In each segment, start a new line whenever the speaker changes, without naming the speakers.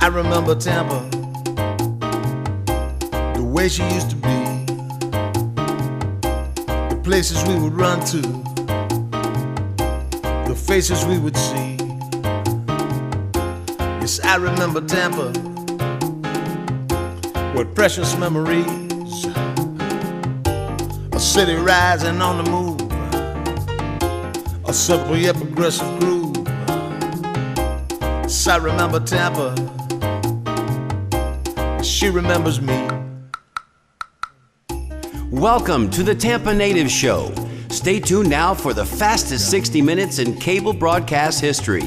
I remember Tampa, the way she used to be, the places we would run to, the faces we would see. Yes, I remember Tampa, with precious memories, a city rising on the move, a simple yet progressive groove. Yes, I remember Tampa, she remembers me.
Welcome to the Tampa Natives Show. Stay tuned now for the fastest 60 minutes in cable broadcast history.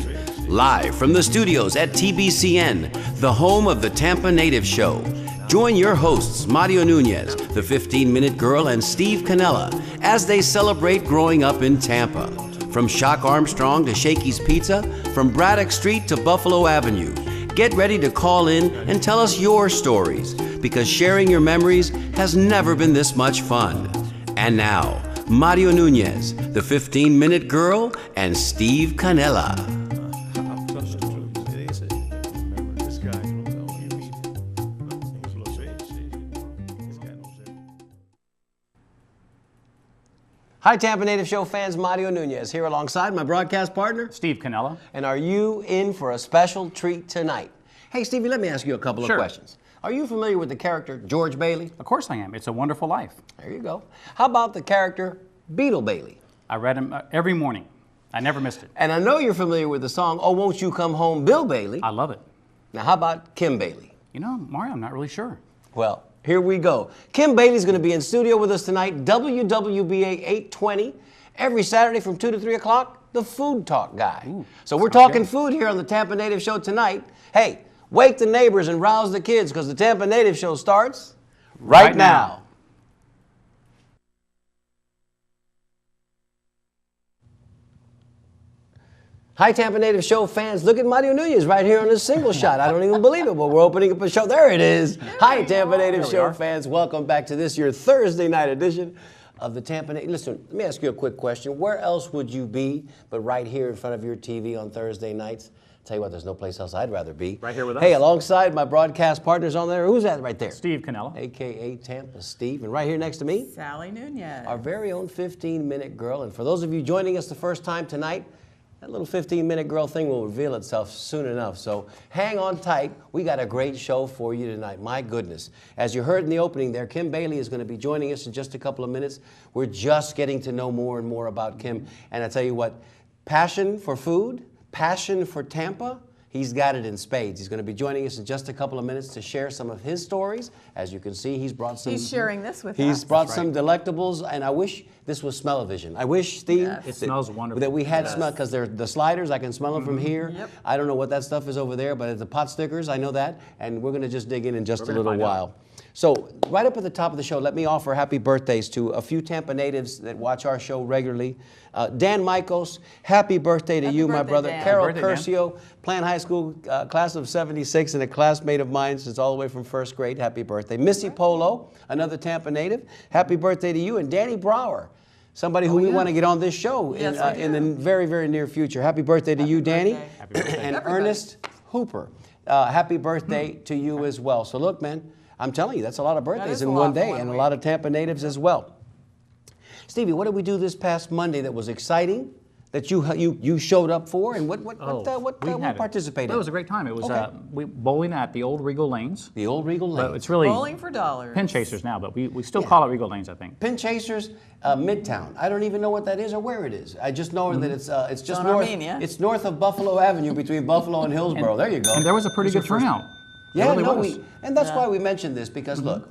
Live from the studios at TBCN, the home of the Tampa Natives Show. Join your hosts, Mario Nunez, the 15-minute girl, and Steve Canella, as they celebrate growing up in Tampa. From Shock Armstrong to Shakey's Pizza, from Braddock Street to Buffalo Avenue. Get ready to call in and tell us your stories, because sharing your memories has never been this much fun. And now, Mario Nunez, the 15-minute girl, and Steve Canella.
Hi, Tampa Native Show fans. Mario Nunez here alongside my broadcast partner,
Steve Canella.
And are you in for a special treat tonight? Hey, Stevie, let me ask you a couple of questions. Are you familiar with the character George Bailey?
Of course I am. It's a Wonderful Life.
There you go. How about the character Beetle Bailey?
I read him every morning. I never missed it.
And I know you're familiar with the song, Oh, Won't You Come Home, Bill Bailey.
I love it.
Now, how about Kim Bailey?
You know, Mario, I'm not really sure.
Well, here we go. Kim Bailey's going to be in studio with us tonight, WWBA 820, every Saturday from 2 to 3 o'clock, the Food Talk Guy.
Ooh,
so we're talking food here on the Tampa Native Show tonight. Hey, wake the neighbors and rouse the kids, because the Tampa Native Show starts right now. Hi, Tampa Native Show fans. Look at Mario Nunez right here on this single shot. I don't even believe it, but we're opening up a show. There it is. Hi, Tampa Native Show fans. Welcome back to this, your Thursday night edition of the Tampa Native. Listen, let me ask you a quick question. Where else would you be but right here in front of your TV on Thursday nights? Tell you what, there's no place else I'd rather be.
Right here with us.
Hey, alongside my broadcast partners on there. Who's that right there?
Steve Canella.
AKA Tampa Steve. And right here next to me,
Sally Nunez.
our very own 15-minute girl. And for those of you joining us the first time tonight, that little 15-minute girl thing will reveal itself soon enough. So hang on tight. We got a great show for you tonight. My goodness. As you heard in the opening there, Kim Bailey is going to be joining us in just a couple of minutes. We're just getting to know more and more about Kim. And I tell you what, passion for food, passion for Tampa, he's got it in spades. He's going to be joining us in just a couple of minutes to share some of his stories. As you can see, he's brought some.
He's sharing this with us.
He's brought some delectables, and I wish this was smell-o-vision. I wish, Steve,
It smells wonderful.
that we had smell, because they're the sliders. I can smell them from here.
Yep.
I don't know what that stuff is over there, but it's the pot stickers. I know that, and we're going to just dig in just a little while. So right up at the top of the show, let me offer happy birthdays to a few Tampa natives that watch our show regularly. Dan Michaels, happy birthday to you, my brother.
Dan.
Carol
Happy birthday,
Curcio, Plant High School, class of 76, and a classmate of mine since all the way from first grade. Happy birthday. Missy Polo, another Tampa native. Happy birthday to you. And Danny Brower, somebody who we want to get on this show in the very, very near future. Happy birthday to you, Danny.
Happy birthday.
And Ernest Hooper, happy birthday to you as well. So look, man, I'm telling you, that's a lot of birthdays in one day, and a lot of Tampa natives as well. Stevie, what did we do this past Monday that was exciting, that you showed up for, and what participated?
That was a great time. It was bowling at the old Regal Lanes.
The old Regal Lanes.
But it's really
Bowling for dollars.
Pin Chasers now, but we still call it Regal Lanes, I think.
Pin Chasers, Midtown. I don't even know what that is or where it is. I just know that it's just
on
north.
Armenia.
It's north of Buffalo Avenue, between Buffalo and Hillsborough. There you go.
And there was a pretty good turnout.
Yeah,
It really was.
and that's why we mentioned this, because look,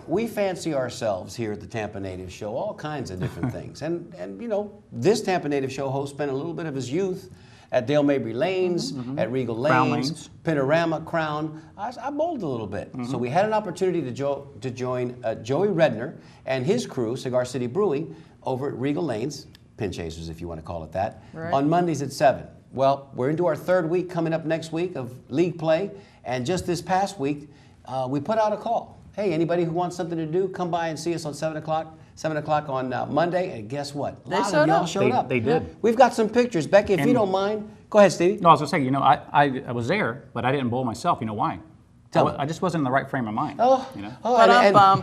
we fancy ourselves here at the Tampa Native Show all kinds of different things. And you know, this Tampa Native Show host spent a little bit of his youth at Dale Mabry Lanes, at Regal Lanes, Panorama, Crown. I bowled a little bit. So we had an opportunity to join Joey Redner and his crew, Cigar City Brewing, over at Regal Lanes, Pin Chasers if you want to call it that, on Mondays at 7. Well, we're into our third week coming up next week of league play. And just this past week, we put out a call. Hey, anybody who wants something to do, come by and see us on 7 o'clock on Monday. And guess what? A lot of y'all showed up.
They did.
We've got some pictures. Becky, if you don't mind, Go ahead, Stevie.
No, I was going to say, you know, I was there, but I didn't bowl myself. You know why?
Tell me.
I just wasn't in the right frame of mind.
Oh,
you know?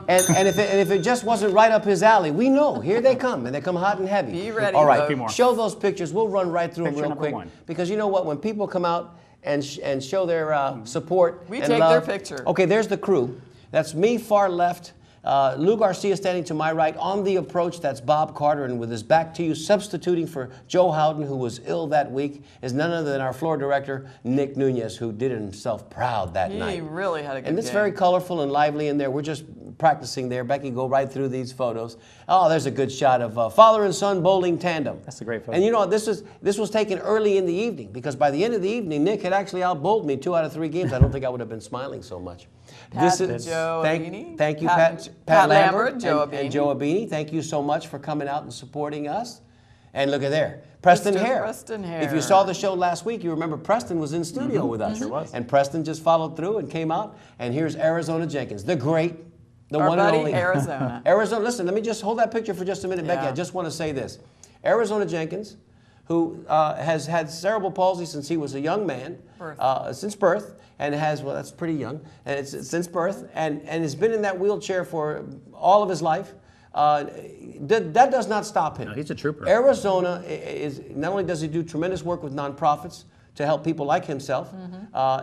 and if it just wasn't right up his alley, we know. Here they come, and they come hot and heavy.
Be ready,
All right,
folks.
A few more.
show those pictures. We'll run right through them
Picture
real
number
quick.
one.
Because you know what? When people come out and show their support
We
and
take
love,
their picture.
Okay, there's the crew. That's me, far left. Lou Garcia standing to my right. On the approach, that's Bob Carter, and with his back to you, substituting for Joe Howden, who was ill that week, is none other than our floor director, Nick Nunez, who did himself proud that night.
He really had a good
And it's
game.
very colorful and lively in there. We're just practicing there. Becky, go right through these photos. Oh, there's a good shot of father and son bowling tandem.
That's a great photo.
And you know, this was taken early in the evening, because by the end of the evening, Nick had actually out-bowled me 2 out of 3 games. I don't think I would have been smiling so much.
Pat Joe Abini.
Thank you,
Pat
Pat
Lambert, Joe
and
Abini.
Joe Abini. Thank you so much for coming out and supporting us. And look at there, Preston
Mr.
Hare.
Preston Hare.
If you saw the show last week, you remember Preston was in studio with us.
Sure was.
And Preston just followed through and came out. And here's Arizona Jenkins, the great, the
Our
one
buddy,
and only.
Arizona.
Arizona, listen, let me just hold that picture for just a minute, Becky.
Yeah.
I just want to say this. Arizona Jenkins, who has had cerebral palsy since he was a young man, since birth, and has, well, that's pretty young, and it's since birth, and has been in that wheelchair for all of his life. That does not stop him.
No, he's a trooper.
Arizona is, not only does he do tremendous work with nonprofits to help people like himself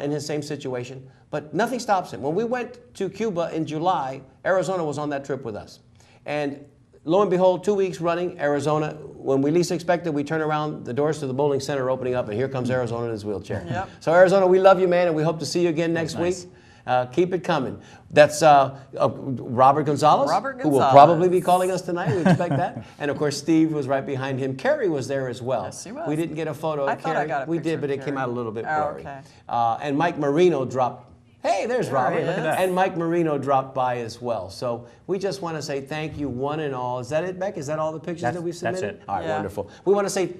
in his same situation, but nothing stops him. When we went to Cuba in July, Arizona was on that trip with us. And lo and behold, 2 weeks running, Arizona, when we least expected, we turn around, the doors to the bowling center are opening up, and here comes Arizona in his wheelchair.
Yep.
So Arizona, we love you, man, and we hope to see you again next
nice.
week. Keep it coming. That's Robert Gonzalez,
Robert
who will
Gonzalez.
probably be calling us tonight. We expect that. And of course, Steve was right behind him. Carrie was there as well.
Yes, she was.
We didn't get a photo of
I thought I
Carrie.
got a
We
picture
did, but
of
it came
Carrie.
out a little bit
Oh,
blurry.
okay.
And Mike Marino dropped. Hey, there's Robert.
he is. Look at that.
And Mike Marino dropped by as well. So we just want to say thank you, one and all. Is that it, Beck? Is that all the pictures that we submitted?
That's it.
All right,
Yeah.
wonderful. We want to say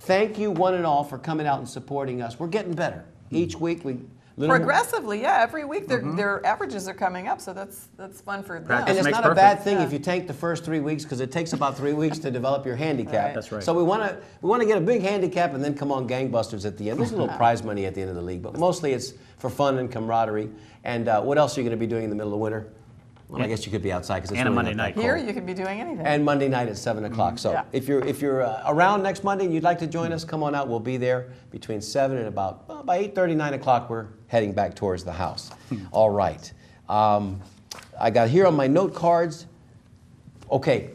thank you, one and all, for coming out and supporting us. We're getting better each week.
Progressively, yeah. Every week their averages are coming up, so that's fun for them.
And it's
makes
not a bad
perfect.
thing
Yeah.
if you tank the first 3 weeks, because it takes about 3 weeks to develop your handicap.
Right.
That's right.
So we want to get a big handicap and then come on gangbusters at the end. There's a little prize money at the end of the league, but mostly it's for fun and camaraderie. And what else are you going to be doing in the middle of winter? Well, I guess you could be outside because it's
And a
really
Monday
not that
night.
cold.
Here you can be doing anything.
And Monday night at 7 o'clock. So
Yeah.
if you're around next Monday and you'd like to join us, come on out. We'll be there between 7 and about by 8:30, 9 o'clock. We're heading back towards the house. All right. I got here on my note cards. Okay.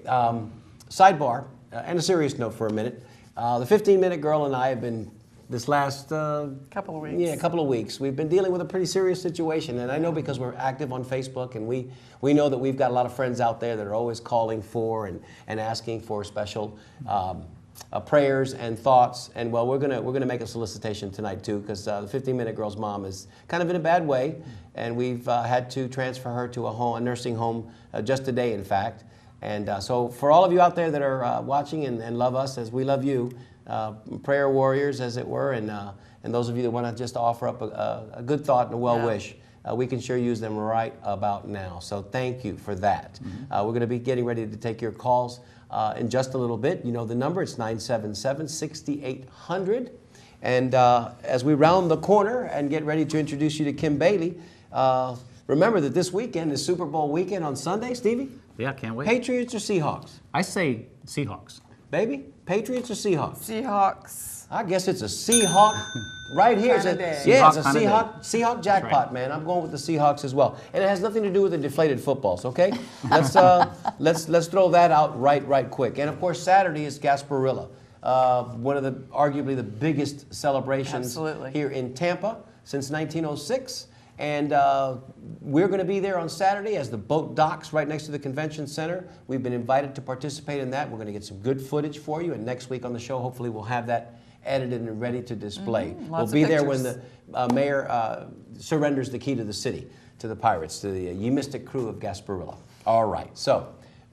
Sidebar, and a serious note for a minute. The 15-minute girl and I have been this last
Couple of weeks.
Yeah, a couple of weeks. We've been dealing with a pretty serious situation, and I know because we're active on Facebook, and we know that we've got a lot of friends out there that are always calling for and asking for special prayers and thoughts. And well, we're gonna make a solicitation tonight too, because the 15-minute girl's mom is kind of in a bad way, and we've had to transfer her to a nursing home just today, in fact. And so for all of you out there that are watching and love us as we love you, prayer warriors, as it were, and those of you that want to just offer up a good thought and a well wish, we can sure use them right about now. So thank you for that. We're going to be getting ready to take your calls in just a little bit. You know the number, it's 977-6800. And as we round the corner and get ready to introduce you to Kim Bailey, remember that this weekend is Super Bowl weekend on Sunday, Stevie?
Yeah, can't wait.
Patriots or Seahawks?
I say Seahawks.
Baby, Patriots or Seahawks?
Seahawks.
I guess it's a Seahawk right here.
Kinda day.
Yeah, it's a
Seahawk
Seahawk jackpot,
right.
man. I'm going with the Seahawks as well, and it has nothing to do with the deflated footballs. Okay, let's throw that out right quick. And of course, Saturday is Gasparilla, one of arguably the biggest celebrations
Absolutely.
here in Tampa since 1906. And we're going to be there on Saturday as the boat docks right next to the convention center. We've been invited to participate in that. We're going to get some good footage for you. And next week on the show, hopefully we'll have that edited and ready to display. We'll
Lots
be
of
there when the
pictures.
mayor surrenders the key to the city, to the pirates, to the Ye Mystic crew of Gasparilla. All right. So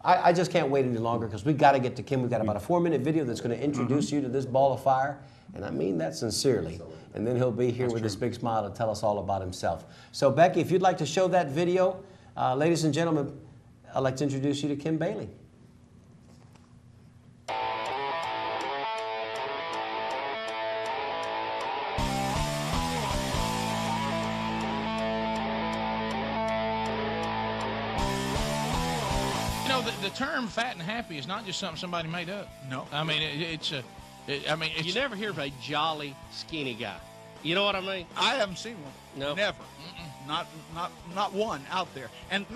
I just can't wait any longer because we've got to get to Kim. We've got about a 4-minute video that's going to introduce you to this ball of fire. And I mean that sincerely. And then he'll be here with this big smile to tell us all about himself. So, Becky, if you'd like to show that video, ladies and gentlemen, I'd like to introduce you to Kim Bailey.
know, the term fat and happy is not just something somebody made up.
No.
I mean, it's
You never hear of a jolly, skinny guy. You know what I mean?
I haven't seen one.
No.
Never. Not one out there. And in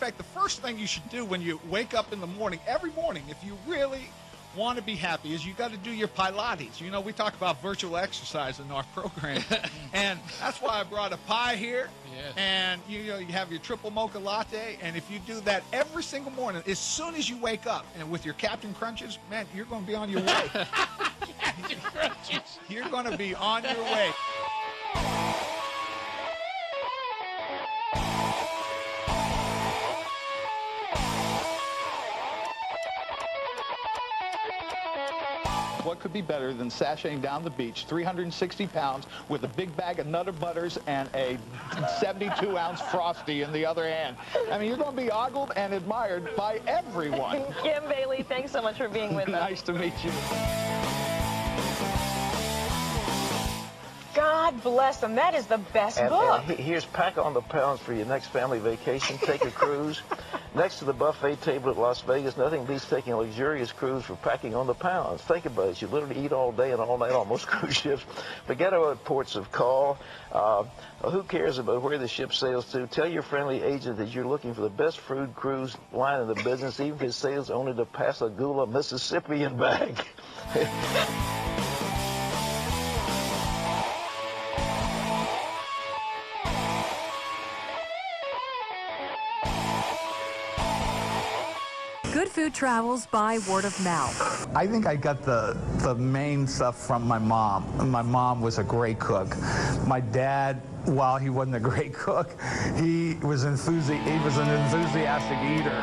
fact, the first thing you should do when you wake up in the morning, every morning, if you really want to be happy, is you got to do your Pilates. You know, we talk about virtual exercise in our program, and that's why I brought a pie here.
Yes.
And you have your triple mocha latte, and if you do that every single morning, as soon as you wake up, and with your Captain Crunches, man, you're going to be on your way.
Captain Crunches.
You're going to be on your way.
What could be better than sashaying down the beach, 360 pounds, with a big bag of Nutter Butters and a 72-ounce Frosty in the other hand? I mean, you're going to be ogled and admired by everyone.
Kim Bailey, thanks so much for being with us.
Nice to meet you.
God bless them. That is the best book.
And here's Pack on the Pounds for your next family vacation. Take a cruise. Next to the buffet table at Las Vegas, nothing beats taking a luxurious cruise for packing on the pounds. Think about it. You literally eat all day and all night on most cruise ships. Forget about ports of call. Who cares about where the ship sails to? Tell your friendly agent that you're looking for the best food cruise line in the business, even if it sails only to Pascagoula, Mississippi and back.
Good food travels by word of mouth.
I think I got the main stuff from my mom. My mom was a great cook. My dad, while he wasn't a great cook, he was an enthusiastic eater.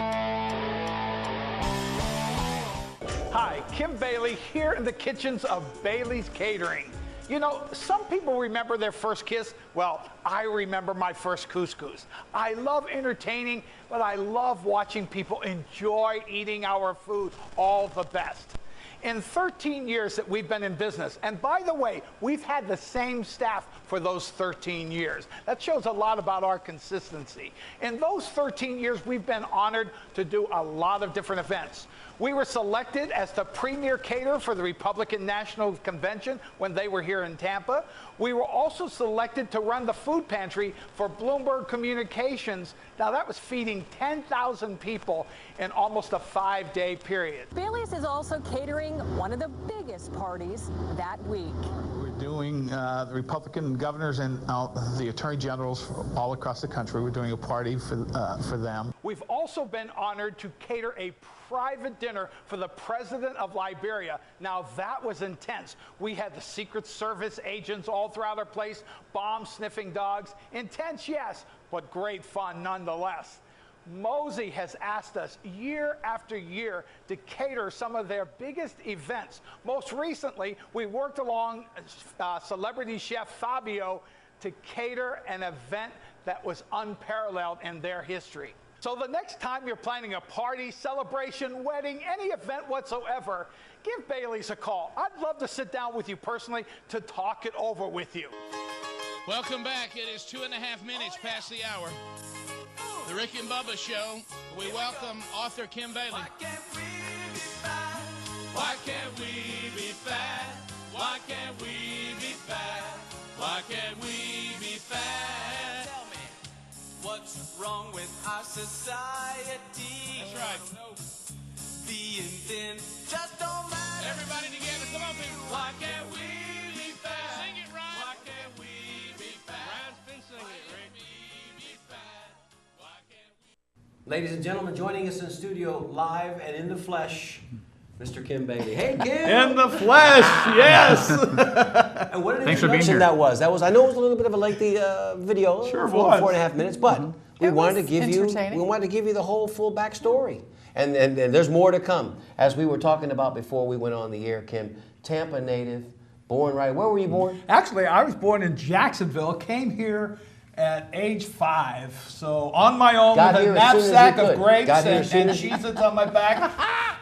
Hi, Kim Bailey here in the kitchens of Bailey's Catering. You know, some people remember their first kiss. Well, I remember my first couscous. I love entertaining, but I love watching people enjoy eating our food all the best. In 13 years that we've been in business, and by the way, we've had the same staff for those 13 years. That shows a lot about our consistency. In those 13 years, we've been honored to do a lot of different events. We were selected as the premier caterer for the Republican National Convention when they were here in Tampa. We were also selected to run the food pantry for Bloomberg Communications. Now that was feeding 10,000 people in almost a 5-day period.
Bailey's is also catering one of the biggest parties that week.
We're doing the Republican governors and the attorney generals all across the country. We're doing a party for them.
We've also been honored to cater a private dinner for the president of Liberia. Now that was intense. We had the Secret Service agents all throughout our place, bomb-sniffing dogs. Intense, yes, but great fun nonetheless. Mosey has asked us year after year to cater some of their biggest events. Most recently, we worked along celebrity chef Fabio to cater an event that was unparalleled in their history. So the next time you're planning a party, celebration, wedding, any event whatsoever, give Bailey's a call. I'd love to sit down with you personally to talk it over with you.
Welcome back. It is 2.5 minutes past the hour. The Rick and Bubba Show. We welcome author Kim Bailey. Why can't we be fat? Why can't we be fat? Why can't we be fat? Why can't we be fat? Tell me, what's wrong with our society? That's right. No. Being thin just don't matter. Everybody together, come on, people. Why can't we be fat? Sing it, Ryan. Why can't we be fat? Ryan's been singing it, Rick.
Ladies and gentlemen, joining us in studio live and in the flesh, Mr. Kim Bailey. Hey, Kim!
In the flesh, yes!
And what an introduction that was. I know it was a little bit of a lengthy video,
sure was.
4.5 minutes, but we wanted to give you the whole full backstory. And there's more to come. As we were talking about before we went on the air, Kim, Tampa native, born right. Where were you born?
Actually, I was born in Jacksonville, came here at age 5, so on my own with a knapsack of grapes and Cheez-Its on my back,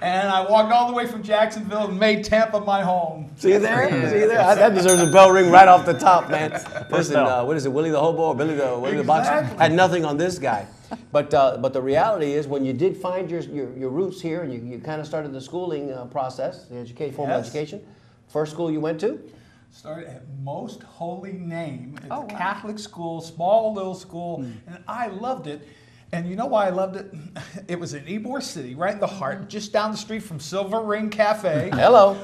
and I walked all the way from Jacksonville and made Tampa my home.
See there? See there? That deserves a bell ring right off the top, man. Listen, what is it, Willie the Hobo or Billy the Boxer? Had nothing on this guy. But the reality is, when you did find your roots here, and you kind of started the schooling process, the formal education, first school you went to?
Started at Most Holy Name. It's a Catholic school, small little school, and I loved it. And you know why I loved it? It was in Ybor City, right in the heart, just down the street from Silver Ring Cafe.
Hello.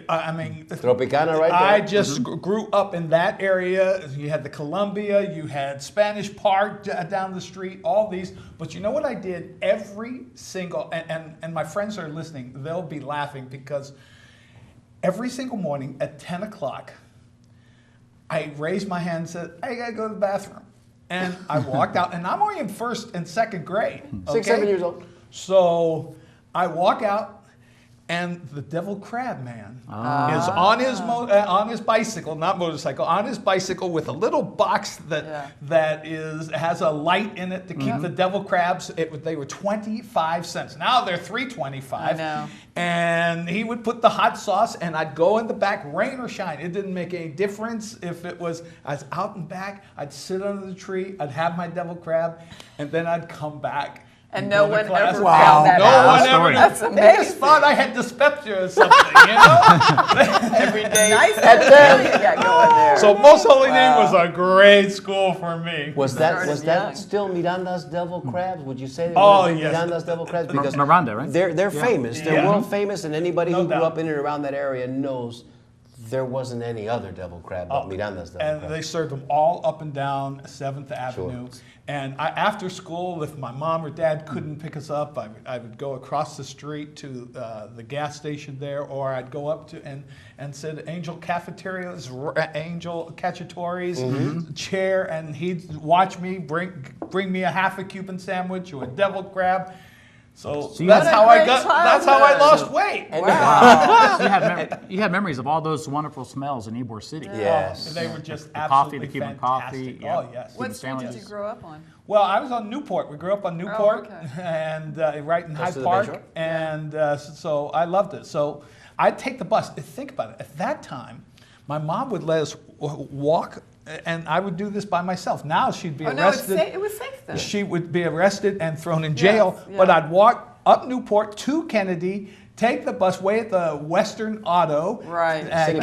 I mean,
Tropicana right there.
I just grew up in that area. You had the Columbia, you had Spanish Park down the street, all these. But you know what I did? Every single, and my friends are listening, they'll be laughing because every single morning at 10 o'clock, I raised my hand and said, I gotta go to the bathroom. And I walked out, and I'm only in first and second grade. Okay?
6, 7 years old.
So I walk out, and the devil crab man is on his bicycle, not motorcycle, on his bicycle with a little box that has a light in it to keep the devil crabs. They were 25 cents. Now they're $3.25.
I know.
And he would put the hot sauce, and I'd go in the back, rain or shine. It didn't make any difference if I was out and back. I'd sit under the tree, I'd have my devil crab, and then I'd come back.
And no one ever found that
That's amazing. They just thought I had dyspepsia or something, you know?
Every day. Nice
At
you got going there.
So Most Holy Name was a great school for me.
Was that still Miranda's devil crabs? Would you say they
were
yes. Miranda's devil crabs? Because
Miranda, right?
They're famous. They're world famous, and anybody who grew up in and around that area knows there wasn't any other devil crab but Miranda's devil crab.
And they served them all up and down 7th Avenue. Sure. And after school, if my mom or dad couldn't pick us up, I would go across the street to the gas station there, or I'd go up to and sit Angel Cafeteria's, Angel Cacciatore's chair, and he'd watch me bring me a half a Cuban sandwich or a devil crab. So that's how I lost weight.
Wow. So you had memories of all those wonderful smells in Ybor City.
Yes. And they were just
the
absolutely
coffee, the Cuban
fantastic.
coffee.
Oh, yes.
What street did you grow up on?
Well, I was on Newport. We grew up on Newport and right in Hyde Park. And so I loved it. So I'd take the bus. Think about it. At that time, my mom would let us walk, and I would do this by myself. Now she'd be arrested.
No, it was safe then.
She would be arrested and thrown in jail. Yes, but I'd walk up Newport to Kennedy, take the bus, wait at the Western Auto, and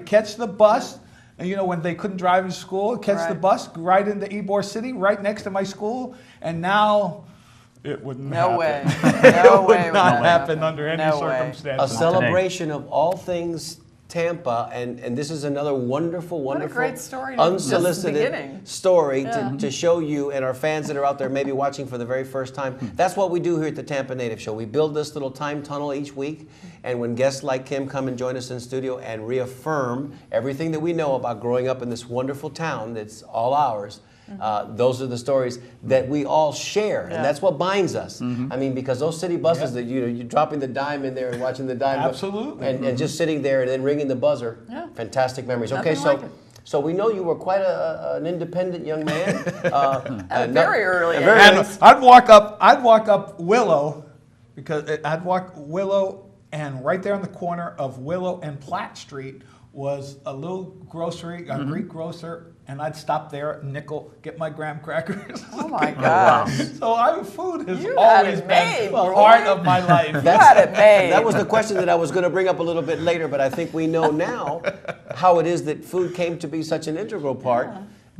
catch the bus. You know, when they couldn't drive to school, catch the bus right into Ybor City, right next to my school. And now it wouldn't happen.
No way.
It would not happen under any circumstances.
A celebration of all things Tampa, and this is another wonderful,
great story,
unsolicited story to show you and our fans that are out there maybe watching for the very first time. That's what we do here at the Tampa Native Show. We build this little time tunnel each week, and when guests like Kim come and join us in studio and reaffirm everything that we know about growing up in this wonderful town that's all ours, those are the stories that we all share, and that's what binds us. I mean, because those city buses that you're dropping the dime in there and watching the dime, and just sitting there and then ringing the buzzer, fantastic memories. Okay, so we know you were quite an independent young man.
At a very early age.
And I'd walk up Willow, because I'd walk Willow, and right there on the corner of Willow and Platt Street was a little grocery, a Greek grocer, and I'd stop there, nickel, get my graham crackers.
Oh my gosh.
So food has always been part of my life.
You had it made.
That was the question that I was going to bring up a little bit later, but I think we know now how it is that food came to be such an integral part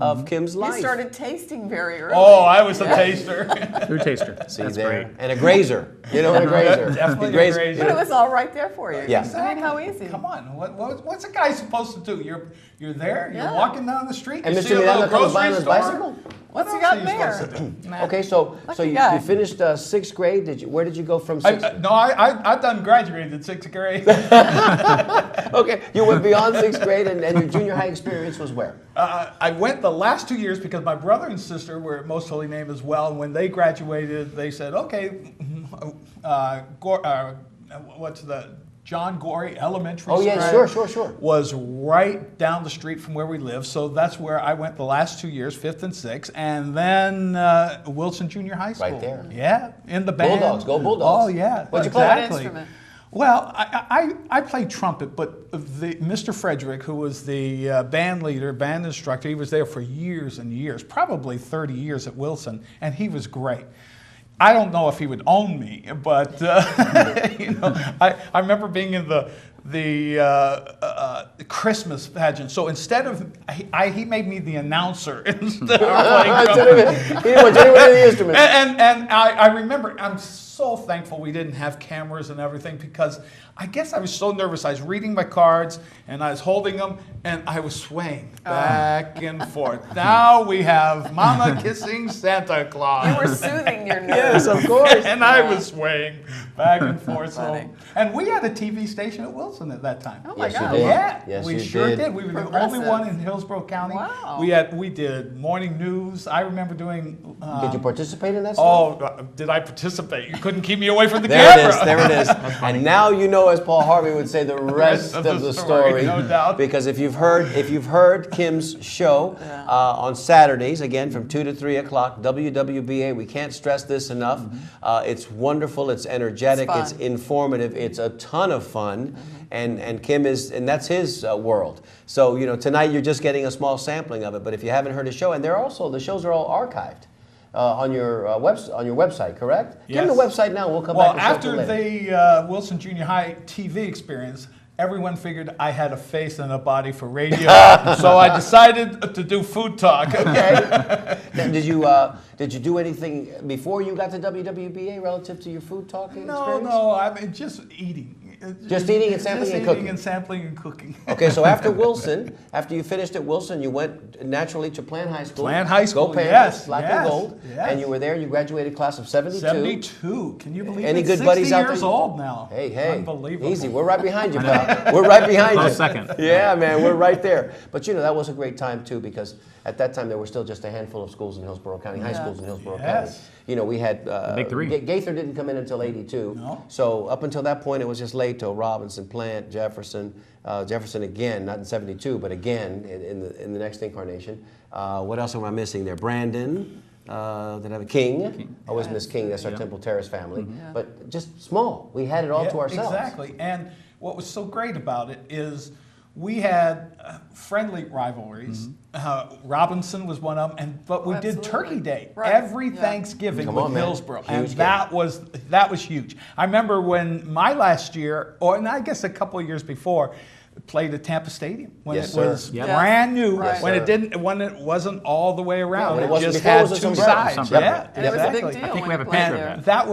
of Kim's life.
You started tasting very early.
Oh, I was a taster.
Food taster.
See,
that's
there.
great.
And a grazer. You know, a grazer.
Definitely a grazer.
But it was all right there for you.
Yeah.
I mean, how easy.
Come on. What's a guy supposed to do? You're there, you're walking down the street,
and
you
Mr.
see a little grocery store.
Bicycle?
What's he got there?
Okay, so you finished 6th grade. Where did you go from 6th?
I've done graduated in 6th grade.
Okay, you went beyond 6th grade, and your junior high experience was where?
I went the last 2 years because my brother and sister were at Most Holy Name as well. And when they graduated, they said, okay, what's the John Gorey Elementary School.
Oh, yeah, sure.
Was right down the street from where we live. So that's where I went the last 2 years, 5th and 6th. And then Wilson Junior High School.
Right there.
Yeah, in the band.
Bulldogs, go Bulldogs.
Oh, yeah.
What'd you play?
What instrument?
Well, I played trumpet, but Mr. Frederick, who was the band leader, band instructor, he was there for years and years, probably 30 years at Wilson, and he was great. I don't know if he would own me, but I remember being in the Christmas pageant. So instead of he made me the announcer instead of playing trumpet.
He didn't want you to the instrument.
And I remember, I'm so thankful we didn't have cameras and everything, because I guess I was so nervous. I was reading my cards and I was holding them and I was swaying back and forth. Now we have Mama kissing Santa Claus.
You were soothing your nerves.
Yes, of course.
And I was swaying back and forth. And we had a TV station at Wilson at that time.
Oh my
Yes,
God.
you did.
Yeah,
Yes,
we
you
sure
did.
did. We were the
Progressive.
only one in Hillsborough County.
Wow.
We did morning news. I remember doing.
Did you participate in that stuff?
Did I participate? You couldn't keep me away from the
There
camera.
it is. And now you know, as Paul Harvey would say, the rest of the story.
No doubt.
Because if you've heard Kim's show on Saturdays, again from 2 to 3 o'clock, WWBA, we can't stress this enough. It's wonderful. It's energetic. It's informative. It's a ton of fun. And Kim and that's his world. So, tonight you're just getting a small sampling of it. But if you haven't heard his show, and the shows are all archived. On your website, correct?
Yes.
Give them the website now. We'll come
Well,
back.
after the Wilson Junior High TV experience, everyone figured I had a face and a body for radio, so I decided to do food talk.
Okay. Did you do anything before you got to WWBA relative to your food talking experience?
No. I mean, just eating.
Just eating and sampling and cooking.
Eating and sampling and cooking.
Okay, so after Wilson, after you finished at Wilson, you went naturally to Plant High School.
Plant High School,
Go Panthers,
yes,
black
yes,
and gold.
yes.
And you were there. You graduated class of 72.
72. Can you believe it?
Any good
60
buddies out there?
years old now.
Hey.
Unbelievable.
Easy. We're right behind you, pal. We're right behind you.
Close second.
Yeah, man, we're right there. But that was a great time too, because at that time there were still just a handful of schools in Hillsborough County, high schools in Hillsborough County. We had
Big three.
Gaither didn't come in until '82.
No.
So up until that point, it was just Lato, Robinson, Plant, Jefferson, Jefferson again, not in '72, but again in the next incarnation. What else am I missing there? Brandon. Did I have a King? Always miss King. That's our Temple Terrace family. But just small. We had it all to ourselves.
Exactly. And what was so great about it is we had friendly rivalries. Robinson was one of them, but we did Turkey Day every Thanksgiving with Hillsborough, and that was huge. I remember when my last year, and I guess a couple of years before, played at Tampa Stadium when it was brand new, when it wasn't all the way around. It just had two sides.
Yeah, and it was a big deal.
I think we have a picture of that.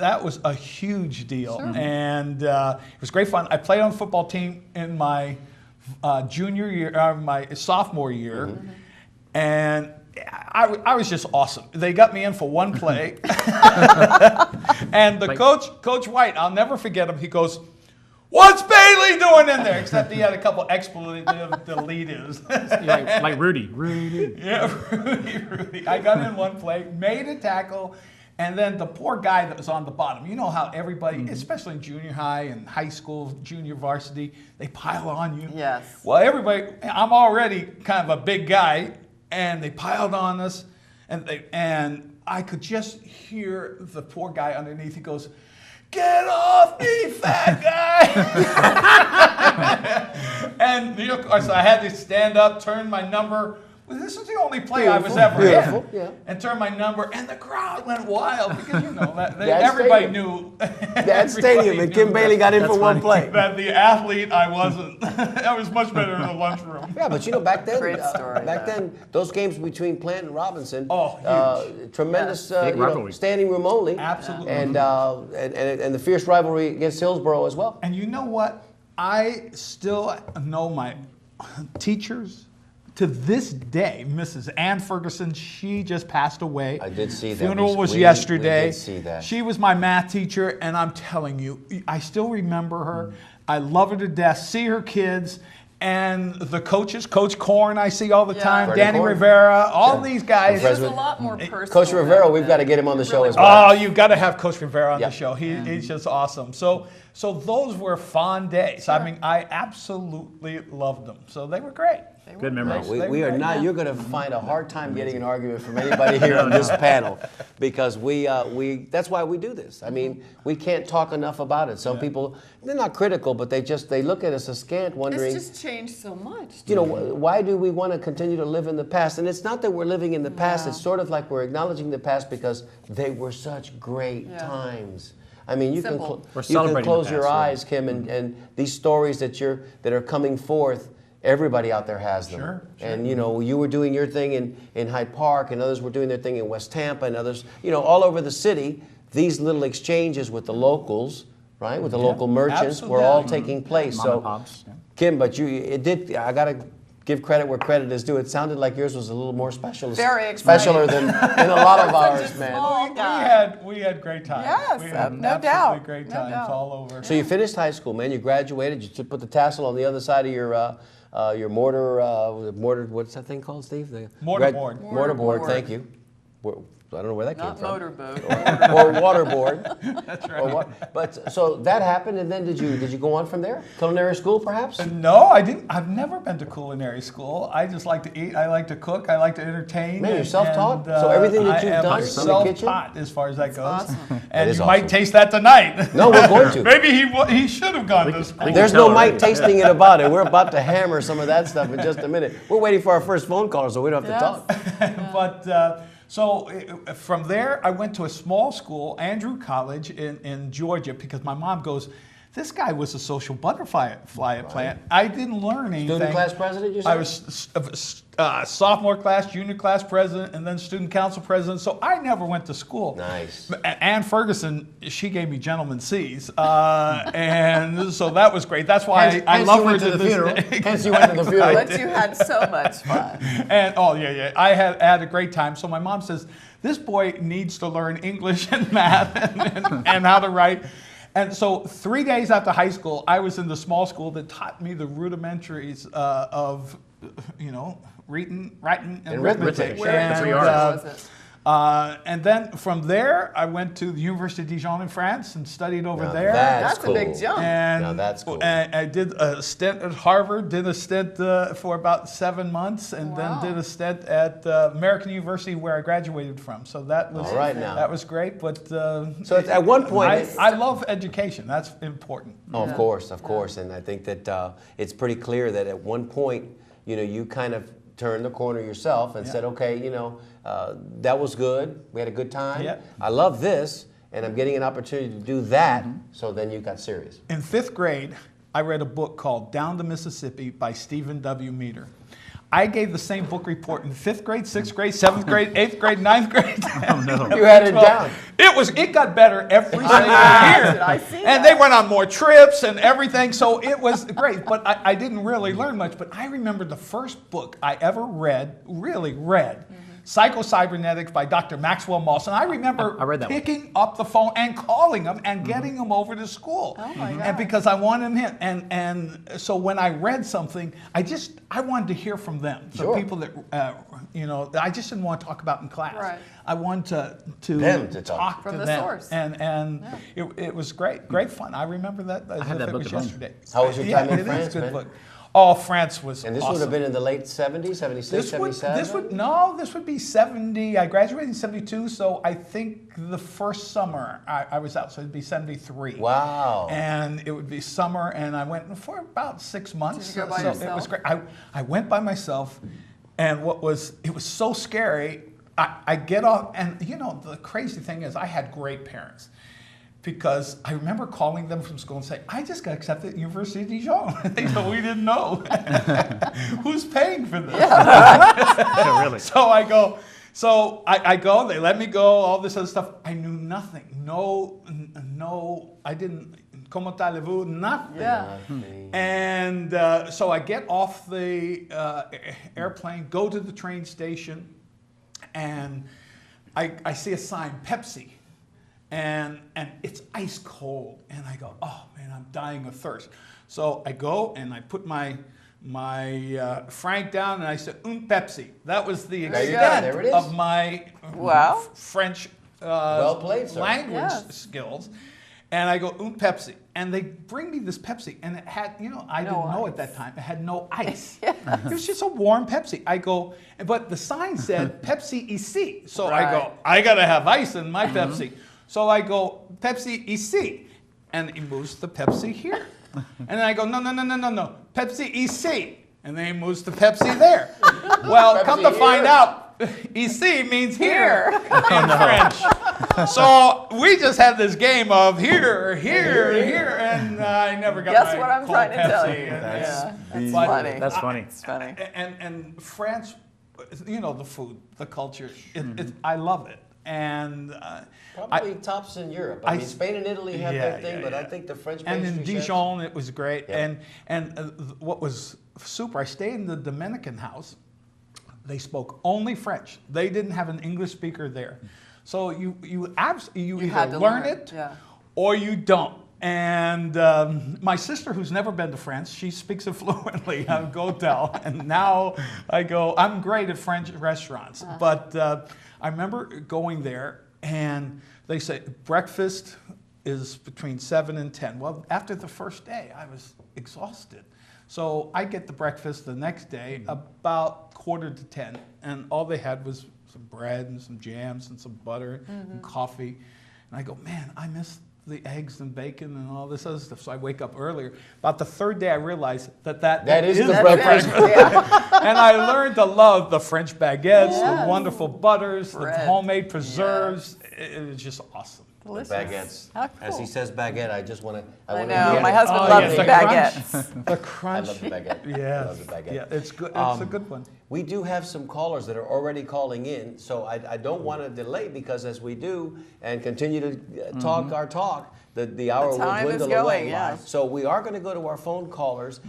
That was a huge deal, and it was great fun. I played on the football team in my junior year, my sophomore year, and I was just awesome. They got me in for one play, and the Coach White, I'll never forget him. He goes, "What's Bailey doing in there?" Except he had a couple expletive deleters.
like Rudy.
Yeah, Rudy. I got in one play, made a tackle, and then the poor guy that was on the bottom. You know how everybody, especially in junior high and high school, junior varsity, they pile on you.
Yes.
Well, everybody, I'm already kind of a big guy, and they piled on us, and I could just hear the poor guy underneath. He goes, "Get off me, fat guy!" And of course, I had to stand up, turn my number. This is the only play I was ever in. And turn my number, and the crowd went wild because everybody knew.
That stadium, and Kim Bailey got in for one play.
That the athlete I wasn't. I was much better in the lunchroom.
Yeah, but back then,
Great story,
then those games between Plant and Robinson,
huge.
Tremendous standing room only,
absolutely,
and the fierce rivalry against Hillsborough as well.
And you know what? I still know my teachers. To this day, Mrs. Ann Ferguson, she just passed away.
I did see that.
Funeral was yesterday.
We did see that.
She was my math teacher, and I'm telling you, I still remember her. I love her to death. See her kids, and the coaches, Coach Korn, I see all the time.
Freddie
Danny
Korn.
Rivera, all these guys.
It was a lot more personal.
Coach Rivera, we've got to get him on the show as well.
Oh, you've got to have Coach Rivera on the show. He's just awesome. So those were fond days. I mean, I absolutely loved them. So they were great.
Good memories.
We are not. You're going to find a hard time getting an argument from anybody here on this panel, because we that's why we do this. I mean, we can't talk enough about it. Some people, they're not critical, but they look at us askant, wondering.
It's just changed so much.
You know, why do we want to continue to live in the past? And it's not that we're living in the past. It's sort of like we're acknowledging the past because they were such great times. I mean, you can close your eyes, Kim, and these stories that are coming forth. Everybody out there has them.
Sure.
And, you know, you were doing your thing in Hyde Park, and others were doing their thing in West Tampa, and others, you know, all over the city. These little exchanges with the locals, right, with the local merchants were all taking place. So, Kim, but I got to give credit where credit is due. It sounded like yours was a little more special.
Very exciting.
Specialer than a lot of ours, man.
We had great times.
Yes,
we had
no doubt.
Absolutely great times all over.
So you finished high school, man. You graduated. You put the tassel on the other side of your mortar. What's that thing called, Steve? The
mortarboard.
Mortarboard. Thank you. I don't know where that came from.
Not motorboat.
Or waterboard.
That's right.
But so that happened, and then did you go on from there? Culinary school, perhaps?
No, I didn't. I've never been to culinary school. I just like to eat. I like to cook. I like to entertain.
Man, you're self-taught. So everything that you've done in the kitchen.
Self-taught as far as that goes.
Awesome.
And you might taste that tonight.
No, we're going to.
Maybe he should have gone to school.
There's no Mike tasting it about it. We're about to hammer some of that stuff in just a minute. We're waiting for our first phone caller, so we don't have to talk.
But. So from there, I went to a small school, Andrew College in Georgia, because my mom goes, this guy was a social butterfly at plant. I didn't learn anything.
Student class president, you said?
I was sophomore class, junior class president, and then student council president. So I never went to school.
Nice.
Ann Ferguson, she gave me gentleman C's, and so that was great. That's why I love her to this day.
Hence you went to the funeral.
But you had so much fun.
And I had a great time. So my mom says, this boy needs to learn English and math and how to write. And so 3 days after high school, I was in the small school that taught me the rudimentaries of, reading, writing, and arithmetic. And then from there, I went to the University of Dijon in France and studied over there.
That's cool. A big jump.
Now that's cool.
And I did a stint at Harvard, did a stint for about 7 months, and then did a stint at American University where I graduated from. So that was that was great. But
so at one point,
I love education. That's important.
Oh, of course, and I think that it's pretty clear that at one point, you kind of turned the corner yourself and said, okay, that was good. We had a good time.
Yeah.
I love this, and I'm getting an opportunity to do that. So then you got serious.
In 5th grade, I read a book called Down the Mississippi by Stephen W. Meador. I gave the same book report in 5th grade, 6th grade, 7th grade, 8th grade, 9th grade.
Oh, no. You had it down.
It got better every single year.
I see
and they went on more trips and everything, so it was great. But I didn't really learn much. But I remember the first book I ever really read, Psycho-Cybernetics by Dr. Maxwell Moss. And I remember picking up the phone and calling him and getting him over to school.
Oh my God.
And because I wanted him. And so when I read something, I wanted to hear from them. The people that, I just didn't want to talk about in class.
Right.
I wanted to talk
from
to
the
them.
source.
And it was great fun. I remember that as if it was yesterday.
How was your time in France,
it is a good
man?
book. Oh, France was
And this
awesome.
would have been in the late 70s, 76, 77?
This would be 70. I graduated in 72, so I think the first summer I was out, so it'd be 73.
Wow.
And it would be summer, and I went for about 6 months.
Did you go by yourself?
It was great. I went by myself, and it was so scary. I get off, and the crazy thing is I had great parents. Because I remember calling them from school and saying, I just got accepted at University of Dijon. They said, we didn't know. Who's paying for this?
Yeah, really.
So I go, they let me go, all this other stuff. I knew nothing. No, I didn't, comment allez-vous, nothing.
Yeah.
And so I get off the airplane, go to the train station, and I see a sign, Pepsi. And it's ice cold, and I go, oh man, I'm dying of thirst. So I go and I put my franc down, and I said, Pepsi. That was the extent of my French
well played, sir.
language skills. And I go, Pepsi. And they bring me this Pepsi. And it had, I didn't know at that time, it had no ice. It was just a warm Pepsi. I go, but the sign said Pepsi EC. So I go, I got to have ice in my Pepsi. So I go, Pepsi EC. And he moves the Pepsi here. And then I go, no, Pepsi EC. And then he moves the Pepsi there. Well, Pepsi come to find out, EC means here in French. So we just had this game of here, and I never got
Guess
my
what I'm
cold
trying to tell
Pepsi.
you.
That's
funny.
That's funny.
It's funny.
And France, the food, the culture, I love it. And
probably tops in Europe. I mean, Spain and Italy have their thing, but I think the French pastry
and in Dijon, it was great.
Yeah.
And what was super, I stayed in the Dominican house. They spoke only French. They didn't have an English speaker there. So you either learn it or you don't. And my sister, who's never been to France, she speaks it fluently. I go tell. And now I go, I'm great at French restaurants. But I remember going there, and they say breakfast is between 7 and 10. Well, after the first day, I was exhausted. So I get the breakfast the next day about 9:45, and all they had was some bread and some jams and some butter and coffee. And I go, man, I miss the eggs and bacon and all this other stuff. So I wake up earlier. About the third day, I realized that is the breakfast. And I learned to love the French baguettes, the wonderful butters, the homemade preserves. It was just awesome.
Delicious. The baguettes. Cool. As he says baguette, I just want to.
I know. My husband loves the baguettes.
The crunch.
I love the baguette.
Yeah.
I love the baguette.
Yeah, it's good. It's a good one.
We do have some callers that are already calling in, so I don't want to delay, because as we do and continue to talk our talk, the hour will dwindle away.
Yeah.
So we are going to go to our phone callers.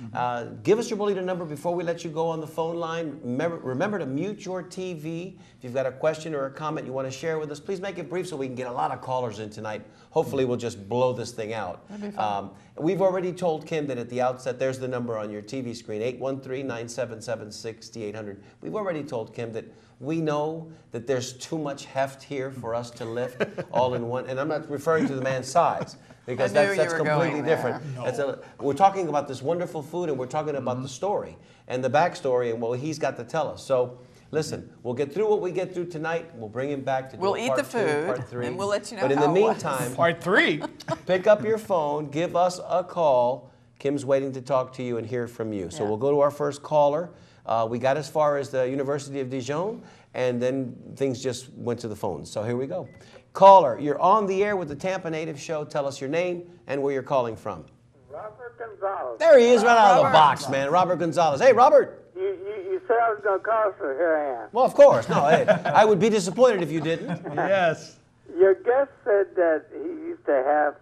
Give us your Bolita number before we let you go on the phone line. Remember to mute your TV. If you've got a question or a comment you want to share with us, please make it brief so we can get a lot of callers in tonight. Hopefully we'll just blow this thing out. We've already told Kim that at the outset, there's the number on your TV screen, 813-977-6800. We've already told Kim that we know that there's too much heft here for us to lift all in one. And I'm not referring to the man's size, because that's completely different. No. We're talking about this wonderful food, and we're talking about the story and the backstory and what he's got to tell us. So listen, we'll get through what we get through tonight. We'll bring him back to do
We'll eat
part
the food,
part 3.
and we'll let you know
But in
how
the
it
meantime,
was.
Part 3.
Pick up your phone, give us a call. Kim's waiting to talk to you and hear from you. So we'll go to our first caller. We got as far as the University of Dijon, and then things just went to the phone. So here we go. Caller, you're on the air with the Tampa Natives Show. Tell us your name and where you're calling from.
Robert Gonzalez.
There he is, right out of the box, man. Robert Gonzalez. Hey, Robert.
You said I was going to call, so here I am.
Well, of course. No, hey, I would be disappointed if you didn't.
Yes.
Your guest said that he used to have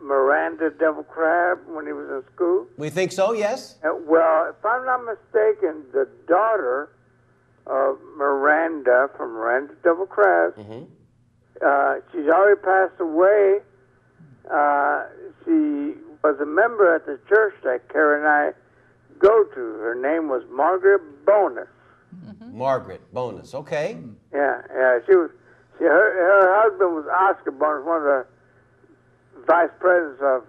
Miranda devil crab when he was in school.
We think so, yes.
Well, if I'm not mistaken, the daughter of Miranda from Miranda devil crab, she's already passed away. She was a member at the church that Kara and I go to. Her name was Margaret Bonus.
Margaret Bonus, okay.
Yeah. Her husband was Oscar Bonus, one of the vice presidents of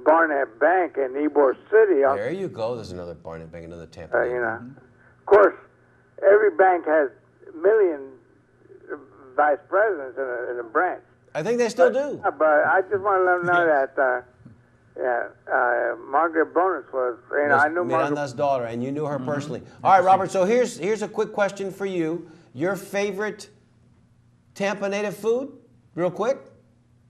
Barnett Bank in Ybor City.
There you go. There's another Barnett Bank, another Tampa.
Of course, every bank has a million vice presidents in a branch.
I think they still do.
But I just want to let them know that Margaret Bonus was, I knew
Miranda's daughter, and you knew her personally. All right, Robert, so here's a quick question for you. Your favorite Tampa native food, real quick?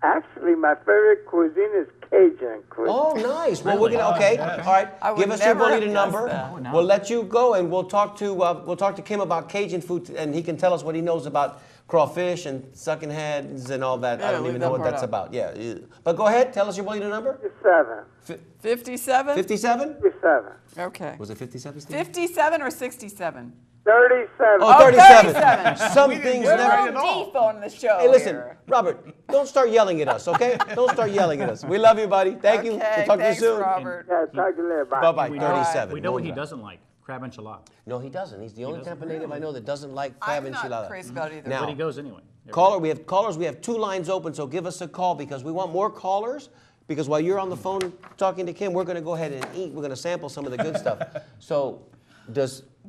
Actually, my favorite cuisine is Cajun cuisine.
Oh, nice. Well, we're gonna all right. Give us your Bolita number. We'll let you go, and we'll talk to Kim about Cajun food, and he can tell us what he knows about crawfish and sucking heads and all that. I don't even know what that's about. Yeah, but go ahead. Tell us your Bolita number.
57.
57.
57.
Okay.
Was it 57? Steve?
57 or 67?
37.
Oh, 37. Some things
We're
never.
deep on the show.
Hey, listen,
here.
Robert, don't start yelling at us, okay? Don't start yelling at us. We love you, buddy. Thank you. We'll talk to you soon.
Robert.
Yeah, talk to you later. Bye.
Bye-bye. 37.
We know what he doesn't like. Crab enchilada.
No, he doesn't. He's the only Tampa native I know that doesn't like crab
I'm
enchilada.
not crazy about it either.
Now,
But he goes anyway.
caller, we have callers. We have 2 lines open, so give us a call because we want more callers. Because while you're on the phone talking to Kim, we're going to go ahead and eat. We're going to sample some of the good stuff. So,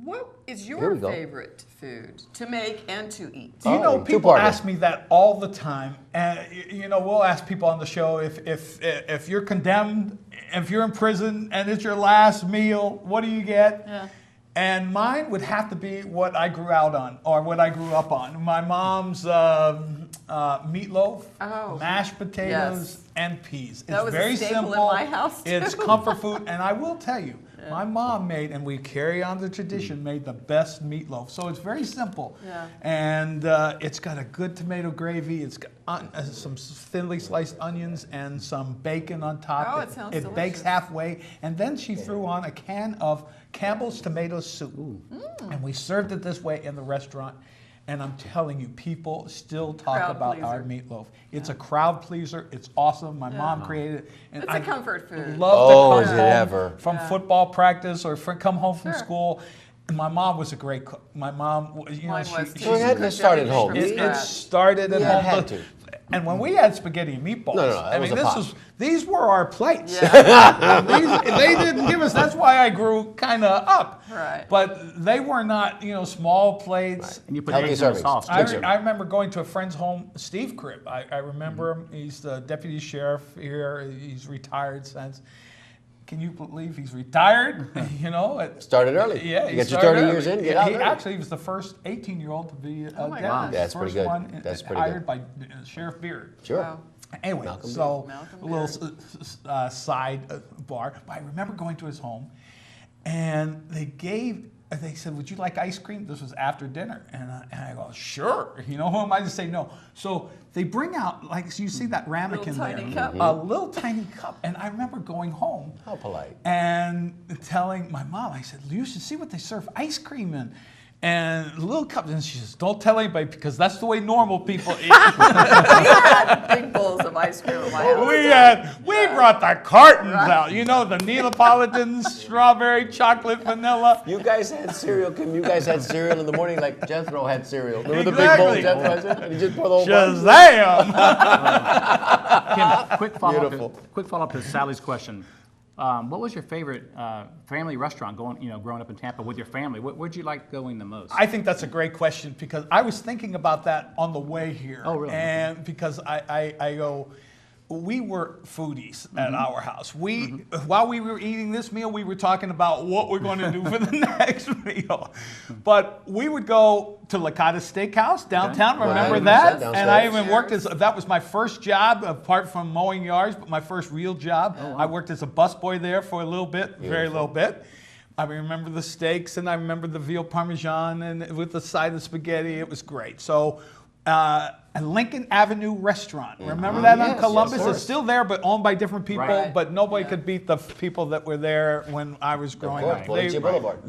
what is
Here
your
we go.
favorite food to make and to eat?
You know, people ask me that all the time, and you know, we'll ask people on the show if you're condemned, if you're in prison, and it's your last meal, what do you get?
Yeah.
And mine would have to be what I grew out on, or what I grew up on. My mom's meatloaf, mashed potatoes, and peas.
That
It's
was a
very
staple in
simple.
my house, too.
It's comfort food, and I will tell you, my mom made, and we carry on the tradition, made the best meatloaf. So it's very simple.
Yeah.
And it's got a good tomato gravy. It's got some thinly sliced onions and some bacon on top.
Oh, it sounds
It bakes
delicious.
halfway. And then she threw on a can of Campbell's tomato soup. And we served it this way in the restaurant. And I'm telling you, people still talk
Crowd
about
pleaser.
our meatloaf. It's a crowd pleaser. It's awesome. My mom created it. And
It's a comfort food.
Love to
is
come
it
home
ever.
from football practice or come home from school. And my mom was a great cook. My mom, you know,
Mine was too.
So it had to start at home.
It started at
Yeah, it
home.
had to.
And when we had spaghetti and meatballs,
No, that
I
was
mean,
a pot.
these were our plates. They didn't give us. That's why I grew kind of up.
Right.
But they were not, you know, small plates.
And you put
Healthy
eggs in the
servings.
sauce.
I remember going to a friend's home, Steve Cribb. I remember him. He's the deputy sheriff here. He's retired since. Can you believe he's retired? You know,
Started early.
Yeah,
You got your 30 years in, get out
He
early.
actually was the first 18-year-old to be a deputy.
gosh.
That's
First
pretty good.
one
That's pretty
hired
good.
by Sheriff Beard.
Sure.
Wow.
Anyway,
Malcolm
so
Malcolm
a little side bar. But I remember going to his home, and they said, "Would you like ice cream?" This was after dinner, and I go, "Sure." You know, who am I to say no? So they bring out, like, so you see that ramekin there,
tiny cup.
a little tiny cup, and I remember going home.
How polite.
And telling my mom, I said, "You should see what they serve ice cream in." And little cups, and she says, "Don't tell anybody because that's the way normal people eat."
We had big bowls of ice cream in my house.
We brought the cartons out. You know, the Neapolitan, strawberry, chocolate, vanilla.
You guys had cereal, Kim. You guys had cereal in the morning like Jethro had cereal. Remember the big bowl Jethro had? And you just pour the whole
Shazam!
Kim, quick follow-up to Sally's question. What was your favorite family restaurant growing up in Tampa with your family? Where'd you like going the most?
I think that's a great question because I was thinking about that on the way here.
Oh, really?
And because I go, we were foodies at our house. While we were eating this meal, we were talking about what we're going to do for the next meal. But we would go to Licata Steakhouse downtown.
Okay.
Remember
Right.
that?
Downstairs.
And I even worked that was my first job, apart from mowing yards, but my first real job.
Oh, wow.
I worked as a busboy there for a little bit, very little bit. I remember the steaks, and I remember the veal parmesan, and with the side of spaghetti. It was great. So, a Lincoln Avenue restaurant. Remember that on Columbus?
yes.
It's still there, but owned by different people.
Right.
But nobody could beat the people that were there when I was growing
course,
up.
Valencia Boulevard.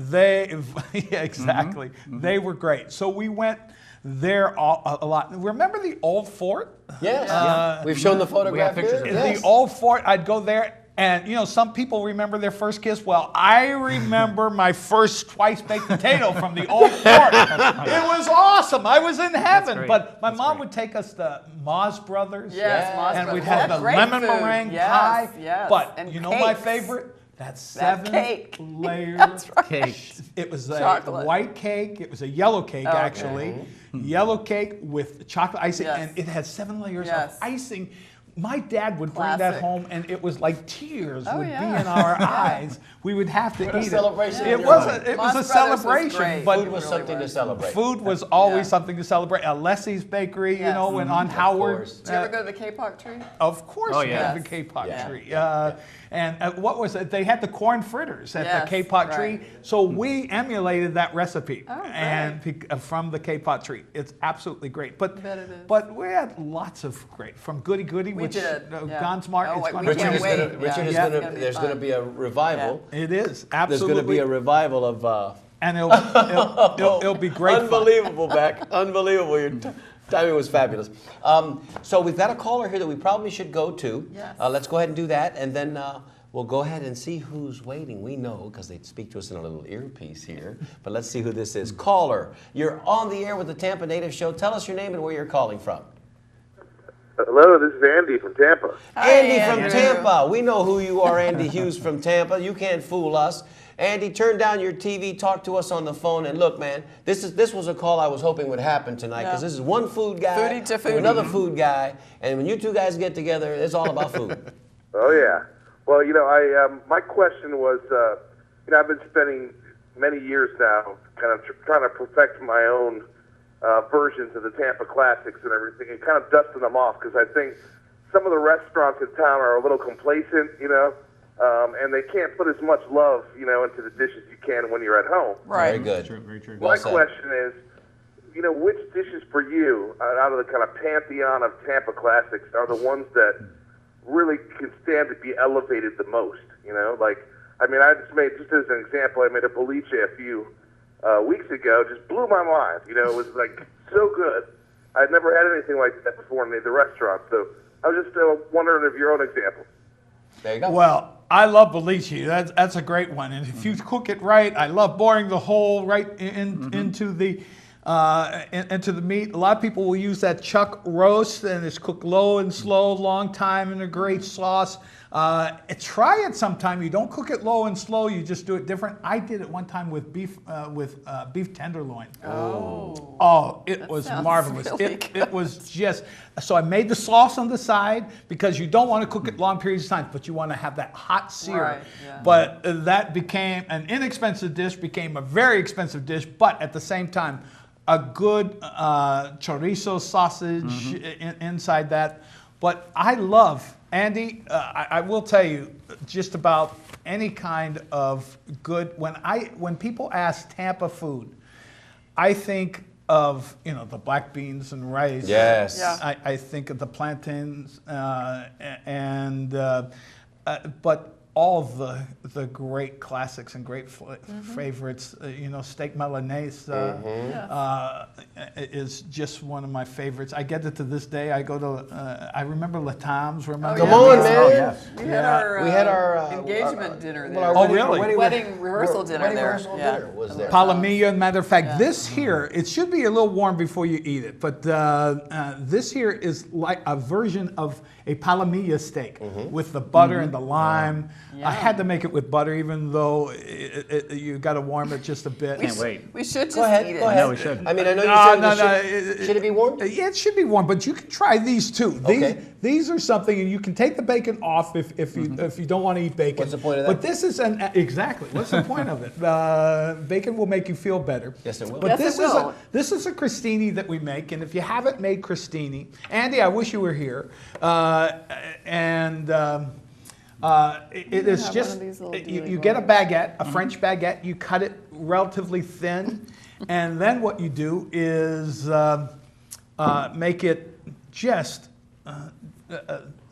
Yeah, exactly. They were great. So we went there a lot. Remember the old fort?
Yes. We've shown the photograph
pictures
here.
of it.
Yes.
The old fort, I'd go there, and you know, some people remember their first kiss. Well, I remember my first twice baked potato from the old fort. It was awesome. I was in heaven.
great.
But my mom would take us to Moz Brothers.
Yes, Moz
and we'd
Brothers.
have
That's
the
great
lemon
food.
meringue
Yes,
pie.
yes.
But
And
you know my
cakes.
favorite? That's
That
7
cake.
layer
That's right.
Cake.
It was a
Chocolate.
white cake. It was a yellow cake,
Okay.
actually. Yellow cake with chocolate icing,
Yes.
and it had 7 layers
Yes.
of icing. My dad would bring that
Classic.
home, and it was like tears
Oh,
would
yeah.
be in our eyes. We would have to
What a
eat
celebration.
it. It
Yeah.
was
Moz
a
Brothers was
celebration,
great.
but
Food was something to celebrate.
food was always
Yeah.
something to celebrate. Leslie's Bakery, you
Yes.
know, and on Howard.
course.
Did you ever go to the K-pop tree?
Of course,
Oh,
we
yeah.
had the K-pop
Yeah.
tree. And what was it? They had the corn fritters at
Yes,
the K-pop
right.
tree. So we emulated that recipe
Oh, great.
and from the K-pop tree. It's absolutely great. But
Bet it is.
but we had lots of great from Goody Goody,
We
which
did, yeah.
Gonsmart.
Oh,
It's
wait,
gonna
we
be-
Richard
can't
is
wait.
gonna. Richard
Yeah.
is
Yeah.
gonna.
It's gonna be
There's
fun.
gonna be a revival.
It is
There's
absolutely.
gonna be a revival of.
and it'll be great. fun.
Unbelievable, Beck. Unbelievable. Your timing was fabulous. So we've got a caller here that we probably should go to.
Yes.
Let's go ahead and do that, and then We'll go ahead and see who's waiting. We know because they speak to us in a little earpiece here. But let's see who this is. Caller, you're on the air with the Tampa Natives Show. Tell us your name and where you're calling from.
Hello, this is Andy from Tampa.
Andy from Tampa. We know who you are, Andy Hughes from Tampa. You can't fool us. Andy, turn down your TV, talk to us on the phone, and look, man, this was a call I was hoping would happen tonight because this is one food guy to another food guy, and when you two guys get together, it's all about food.
Oh yeah. Well, my question was, I've been spending many years now kind of trying to perfect my own versions of the Tampa classics and everything, and kind of dusting them off because I think some of the restaurants in town are a little complacent, and they can't put as much love, into the dishes you can when you're at home.
Right. Very good.
True, very true.
My question is, which dishes for you, out of the kind of pantheon of Tampa classics, are the ones that really can stand to be elevated the most? Just as an example, I made a boliche a few weeks ago, just blew my mind. It was like so good. I'd never had anything like that before in the restaurant. So I was just wondering of your own example.
There you go.
Well, I love boliche. That's a great one. And if you cook it right, I love boring the whole right into the meat. A lot of people will use that chuck roast, and it's cooked low and slow, long time in a great sauce. Try it sometime. You don't cook it low and slow. You just do it different. I did it one time with beef tenderloin. It was marvelous.
Really
it was just. So I made the sauce on the side because you don't want to cook it long periods of time, but you want to have that hot sear.
Right, yeah.
But that became an inexpensive dish, became a very expensive dish, but at the same time, a good chorizo sausage inside that. But I love, Andy, I will tell you, just about any kind of good, when people ask Tampa food, I think of, the black beans and rice.
Yes.
Yeah.
I think of the plantains, but all the great classics and great favorites, steak Milanese is just one of my favorites. I get it to this day. I go to, I remember La Tam's.
Come on, man.
Oh, yes. We had our engagement dinner there. Wedding rehearsal dinner there.
Dinner was there.
Palomilla, matter of fact, this here, it should be a little warm before you eat it, but this here is like a version of a palomilla steak with the butter and the lime. I had to make it with butter, even though you got to warm it just a bit.
Can't wait.
We should just eat it.
Go ahead.
No, we should.
I mean, I know you said should it be warm?
Yeah, it should be warm, but you can try these too. These are something, and you can take the bacon off if you don't want to eat bacon.
What's the point of that?
But this is exactly. What's the point of it? Bacon will make you feel better.
Yes, it will.
But
Yes,
this is a crostini that we make, and if you haven't made crostini, Andy, I wish you were here. It is just, you get a baguette, a French baguette, you cut it relatively thin, and then what you do is make it just,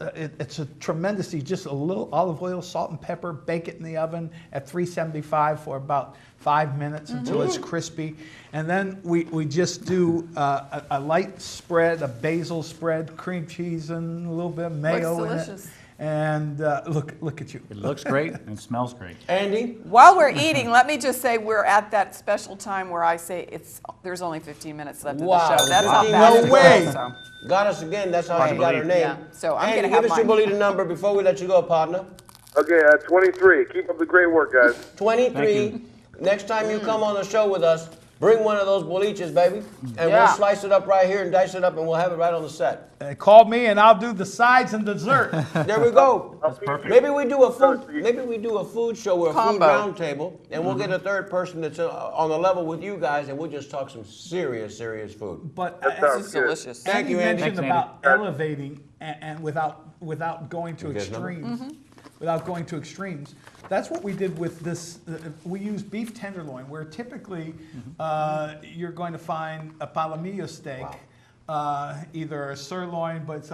it's a tremendous, just a little olive oil, salt and pepper, bake it in the oven at 375 for about 5 minutes until it's crispy. And then we just do a light spread, a basil spread, cream cheese and a little bit of mayo in it.
Looks delicious.
And look at you.
It looks great and smells great.
Andy?
While we're eating, let me just say we're at that special time where I say there's only 15 minutes left of the show. That's how fast
No way.
So.
Got us again. That's how she got her name.
Yeah. So I'm
Andy,
going to have
give us your bolita number before we let you go, partner.
Okay, 23. Keep up the great work, guys.
23. Next time you come on the show with us, bring one of those boliches, baby, and we'll slice it up right here and dice it up, and we'll have it right on the set.
Call me, and I'll do the sides and dessert.
There we go.
That's perfect.
Maybe we do a food show or a food round table, and we'll get a third person that's on the level with you guys, and we'll just talk some serious
But
this is delicious.
Thank you, Andy.
mentioned about elevating and without going to extremes. Without going to extremes. That's what we did with this. We use beef tenderloin, where typically you're going to find a palomilla steak, either a sirloin, but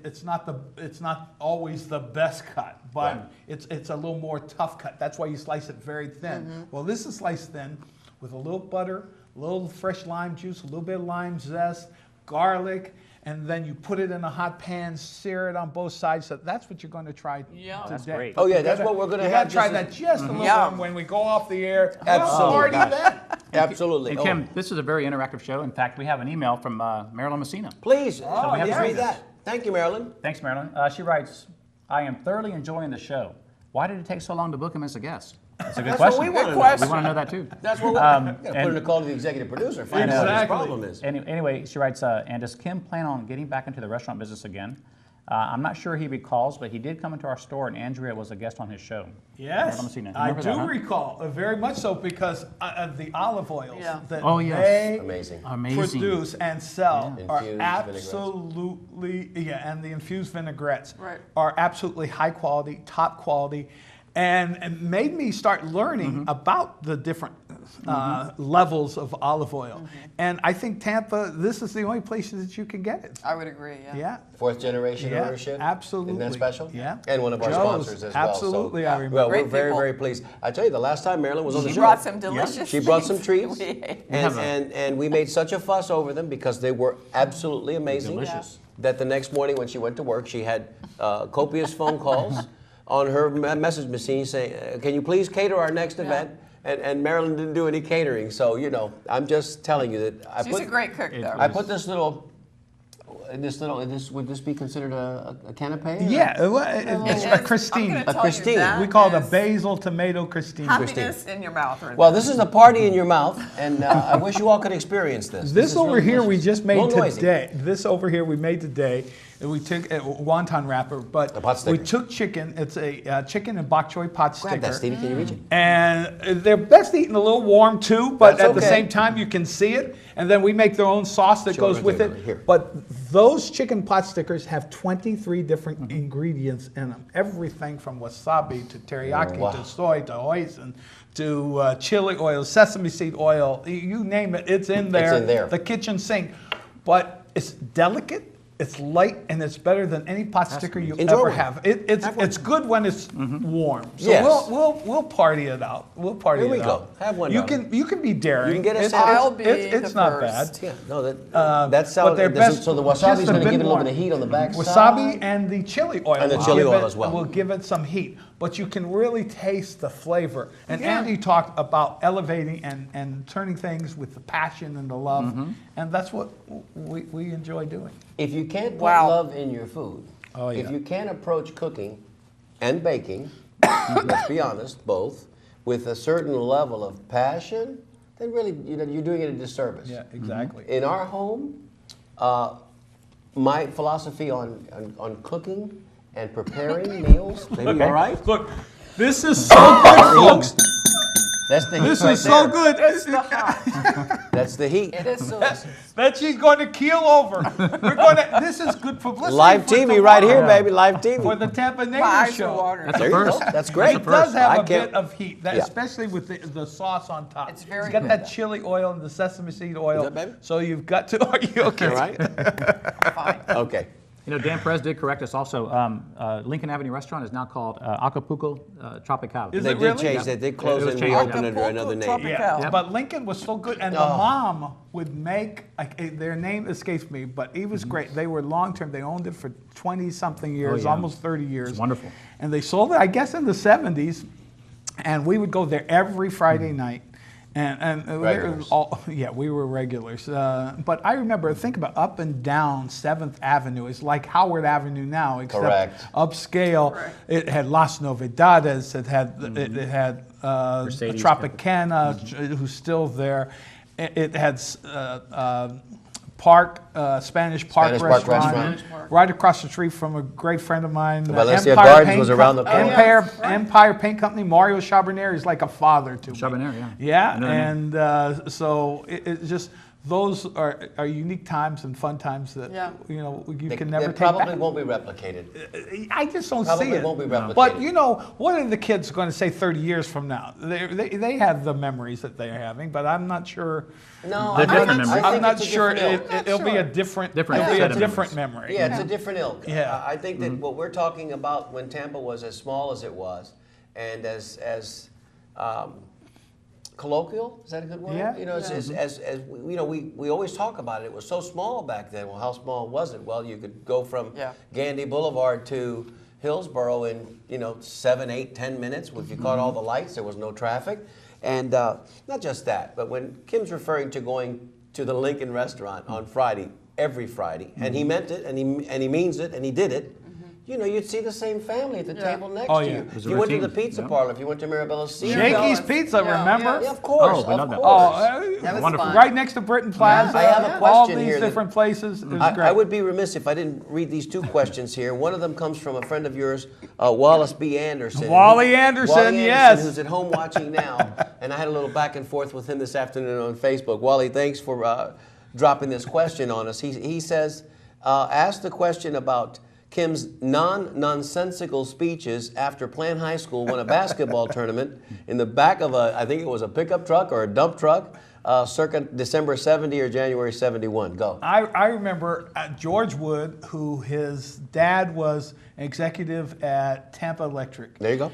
it's not always the best cut, but it's a little more tough cut. That's why you slice it very thin. Well, this is sliced thin with a little butter, a little fresh lime juice, a little bit of lime zest, garlic. and then you put it in a hot pan, sear it on both sides. So that's what you're going to try today.
That's great. Oh, yeah, that's what we're going to have.
You got to try that just a little bit when we go off the air. Absolutely.
Absolutely.
And Kim, this is a very interactive show. In fact, we have an email from Marilyn Messina.
Please, we have to read that. Thank you, Marilyn.
Thanks, Marilyn. She writes, I am thoroughly enjoying the show. Why did it take so long to book him as a guest? That's a good question.
What we want to
know. We want to know that too.
That's what we're going to put in a call to the executive producer. Find out what his problem is.
Anyway, she writes, and does Kim plan on getting back into the restaurant business again? I'm not sure he recalls, but he did come into our store, and Andrea was a guest on his show.
Yes, I do recall, very much so, because the olive oils that they produce and sell are absolutely, and the infused vinaigrettes are absolutely high quality, top quality. And it made me start learning about the different levels of olive oil. And I think Tampa, this is the only place that you can get it.
I would agree, yeah.
Fourth generation ownership.
Absolutely.
Isn't that special?
Yeah.
And one of our sponsors as well.
Absolutely, so,
I remember. Well, we're very, very pleased. I tell you, the last time Marilyn was on the show.
She brought some delicious
She brought some treats. And we made such a fuss over them because they were absolutely amazing.
Delicious.
That the next morning when she went to work, she had copious phone calls on her message machine saying, can you please cater our next event? And Marilyn didn't do any catering. So, you know, I'm just telling you that
She's a great cook, though.
I put this little, would this be considered a canapé?
Yeah, it's a Christine.
A Christine.
We call it a basil tomato Christine.
Happiness in your mouth.
Well, this is a party in your mouth, and I wish you all could experience this.
This over here we just made today. This over here we made today. We took a wonton wrapper, but we took chicken. It's a chicken and bok choy pot sticker.
Grab that, Stevie. Can you reach it?
And they're best eaten a little warm too, but at the same time you can see it. And then we make their own sauce that goes with it. But those chicken pot stickers have 23 different ingredients in them. Everything from wasabi to teriyaki to soy to hoisin to chili oil, sesame seed oil. You name it, it's in there.
It's in there.
The kitchen sink. But it's delicate. It's light, and it's better than any pot sticker you ever have. It's good when it's warm. So we'll party it out. We'll party it out.
Here we go. Have one.
You can be daring.
You can get a
It's not bad.
Yeah, no, that's salad. So the wasabi is going to give it a little bit of heat on the back side.
Wasabi and the chili oil.
And the chili oil as well.
Will give it some heat, but you can really taste the flavor. And Andy talked about elevating and turning things with the passion and the love, and that's what we enjoy doing.
If you can't put love in your food, if you can't approach cooking and baking, let's be honest, both, with a certain level of passion, then really you're doing it a disservice.
Yeah, exactly.
In our home, my philosophy on cooking and preparing meals, maybe all right?
Look, this is so good, folks.
That's the heat.
This is so good.
That's the heat.
It is delicious.
That she's going to keel over. This is good publicity.
Live TV right here, baby. Live TV.
For the Tampa Natives show.
That's a first.
That's great.
It does have a bit of heat, especially with the sauce on top.
It's very
It's got
good.
that chili oil and the sesame seed oil.
Is that, baby?
So you've got to. Are you okay?
All right.
Fine.
Okay.
You know, Dan Perez did correct us also. Lincoln Avenue Restaurant is now called Acapulco Tropical.
Is
They
it
did
really?
change. They did close and reopen under another name.
Yeah, but Lincoln was so good, and the mom would make, their name escapes me, but it was great. They were long-term. They owned it for 20-something years, almost 30 years.
It's wonderful.
And they sold it, I guess, in the 70s, and we would go there every Friday night. And we were regulars. But I remember, think about up and down 7th Avenue. It's like Howard Avenue now, except upscale. Correct. It had Las Novedades. It had Tropicana, who's still there. It had Spanish Park restaurant, right across the street from a great friend of mine.
Valencia Gardens was around the corner.
Empire Paint Company. Mario Charbonnier is like a father to me.
Charbonnier,
yeah. And so it's just those are unique times and fun times that you can never take
probably
back.
Won't be replicated.
I just don't
probably
see it.
Won't be replicated.
But what are the kids going to say 30 years from now? They have the memories that they're having, but I'm not sure.
No,
I'm not sure it'll be a different memory.
Yeah, it's a different ilk.
Yeah.
I think that what we're talking about when Tampa was as small as it was, and as colloquial. Is that a good word?
Yeah.
You know, as we, you know, we always talk about it. It was so small back then. Well, how small was it? Well, you could go from Gandy Boulevard to Hillsborough in 7, 8, 10 minutes. If you caught all the lights, there was no traffic. And not just that, but when Kim's referring to going to the Lincoln restaurant on Friday, every Friday, and he meant it, and he means it, and he did it. You know, you'd see the same family at the table next to you. If you went to the pizza parlor, if you went to Mirabella's Caesar.
Jakey's Pizza, remember?
Yeah, of course.
Oh, we love that.
Oh, wonderful. Right next to Britton Plaza.
I have a question
all these
here.
Different places. It was great.
I would be remiss if I didn't read these 2 questions here. One of them comes from a friend of yours, Wallace B. Anderson.
Wally Anderson, yes.
Who's at home watching now. And I had a little back and forth with him this afternoon on Facebook. Wally, thanks for dropping this question on us. He says, ask the question about Kim's nonsensical speeches after Plant High School won a basketball tournament in the back of I think it was a pickup truck or a dump truck, circa December 70 or January 71. Go.
I remember George Wood, who his dad was an executive at Tampa Electric.
There you go.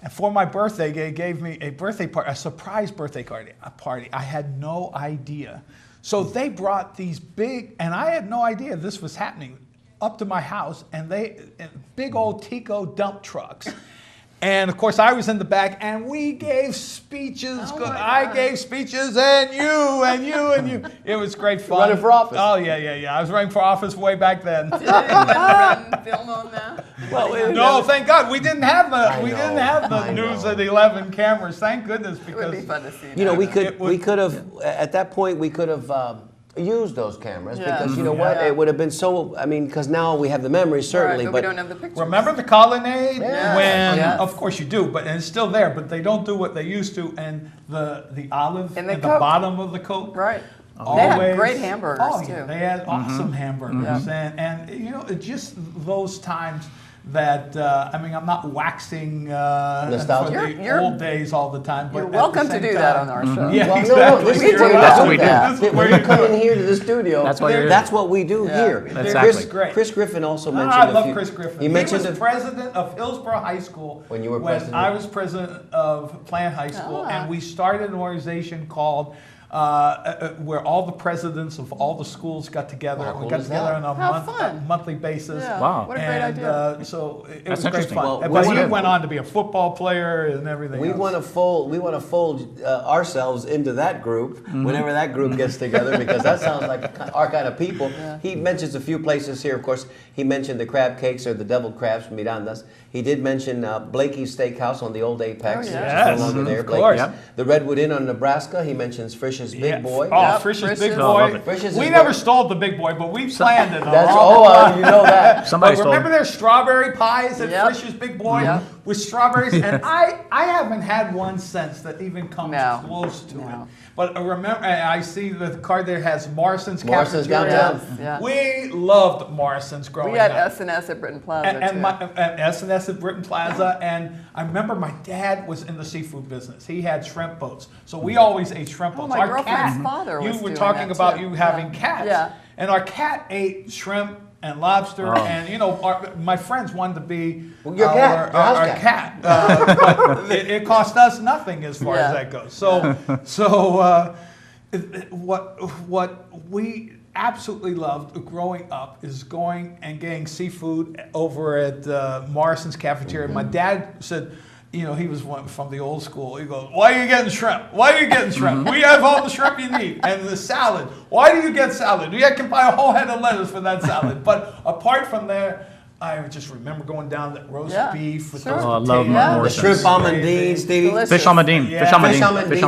And for my birthday, they gave me a birthday party, a surprise birthday party. I had no idea. So they brought these big, and I had no idea this was happening, up to my house, and big old Tico dump trucks. And of course, I was in the back, and we gave speeches. I gave speeches, and you. It was great fun.
Running for office.
Oh, yeah. I was running for office way back then.
Did anyone run film on that?
Well,
no, thank God. We didn't have the News at 11 cameras. Thank goodness, because
it would be fun to see.
You know, we could have at that point we could have used those cameras because you know what, it would have been so. I mean, because now we have the memories certainly,
but we don't have the pictures.
Remember the colonnade when? Of course you do, and it's still there, but they don't do what they used to. And the olive in the bottom of the Coke,
right?
Always,
they had great hamburgers too.
They had awesome hamburgers, and you know, just those times. That I mean, I'm not waxing for the old days all the time. But
you're welcome to do that on our show.
Yeah, exactly.
That's what we do. When you come in here to the studio,
that's
what we do here.
Exactly.
Chris Griffin also mentioned.
I love Chris Griffin.
He mentioned
was president of Hillsborough High School
when you were president.
I was president of Plant High School, and we started an organization called. Where all the presidents of all the schools got together.
Wow,
we got together on a monthly basis.
Yeah.
Wow.
What a great idea.
So it
That's
was great fun.
Well,
but he went on to be a football player and everything
We
else.
want to fold ourselves into that group whenever that group gets together because that sounds like our kind of people. Yeah. He mentions a few places here. Of course, he mentioned the crab cakes or the deviled crabs from Miranda's. He did mention Blakey's Steakhouse on the old Apex.
Oh, yes.
It's no longer there.
Of course.
Yep. The Redwood Inn on Nebraska. He mentions Frisch's Big Boy.
Oh, Frisch's Big Boy. We never stole the Big Boy, but we planned it.
You know that.
Somebody stole. Remember their strawberry pies at Frisch's Big Boy with strawberries? And I haven't had one since that even comes close to it. But remember, I see the card there has Morrison's Cafeteria.
Yeah.
We loved Morrison's growing up.
We had S&S at Britton Plaza
and S&S at Britton Plaza. And I remember my dad was in the seafood business. He had shrimp boats. So we always ate shrimp boats.
My girlfriend's father was
You were
doing
talking
that
about
too.
you having cats.
Yeah.
And our cat ate shrimp and lobster, and you know, my friends wanted to be our cat. But it cost us nothing as far as that goes. So what we absolutely loved growing up is going and getting seafood over at Morrison's Cafeteria. My dad said, you know, he was from the old school. He goes, why are you getting shrimp? Why are you getting shrimp? We have all the shrimp you need. And the salad. Why do you get salad? You can buy a whole head of lettuce for that salad. But apart from there, I just remember going down that roast beef with those potatoes.
I love
the shrimp almondine, Stevie.
Fish almondine. Fish almondine.
Fish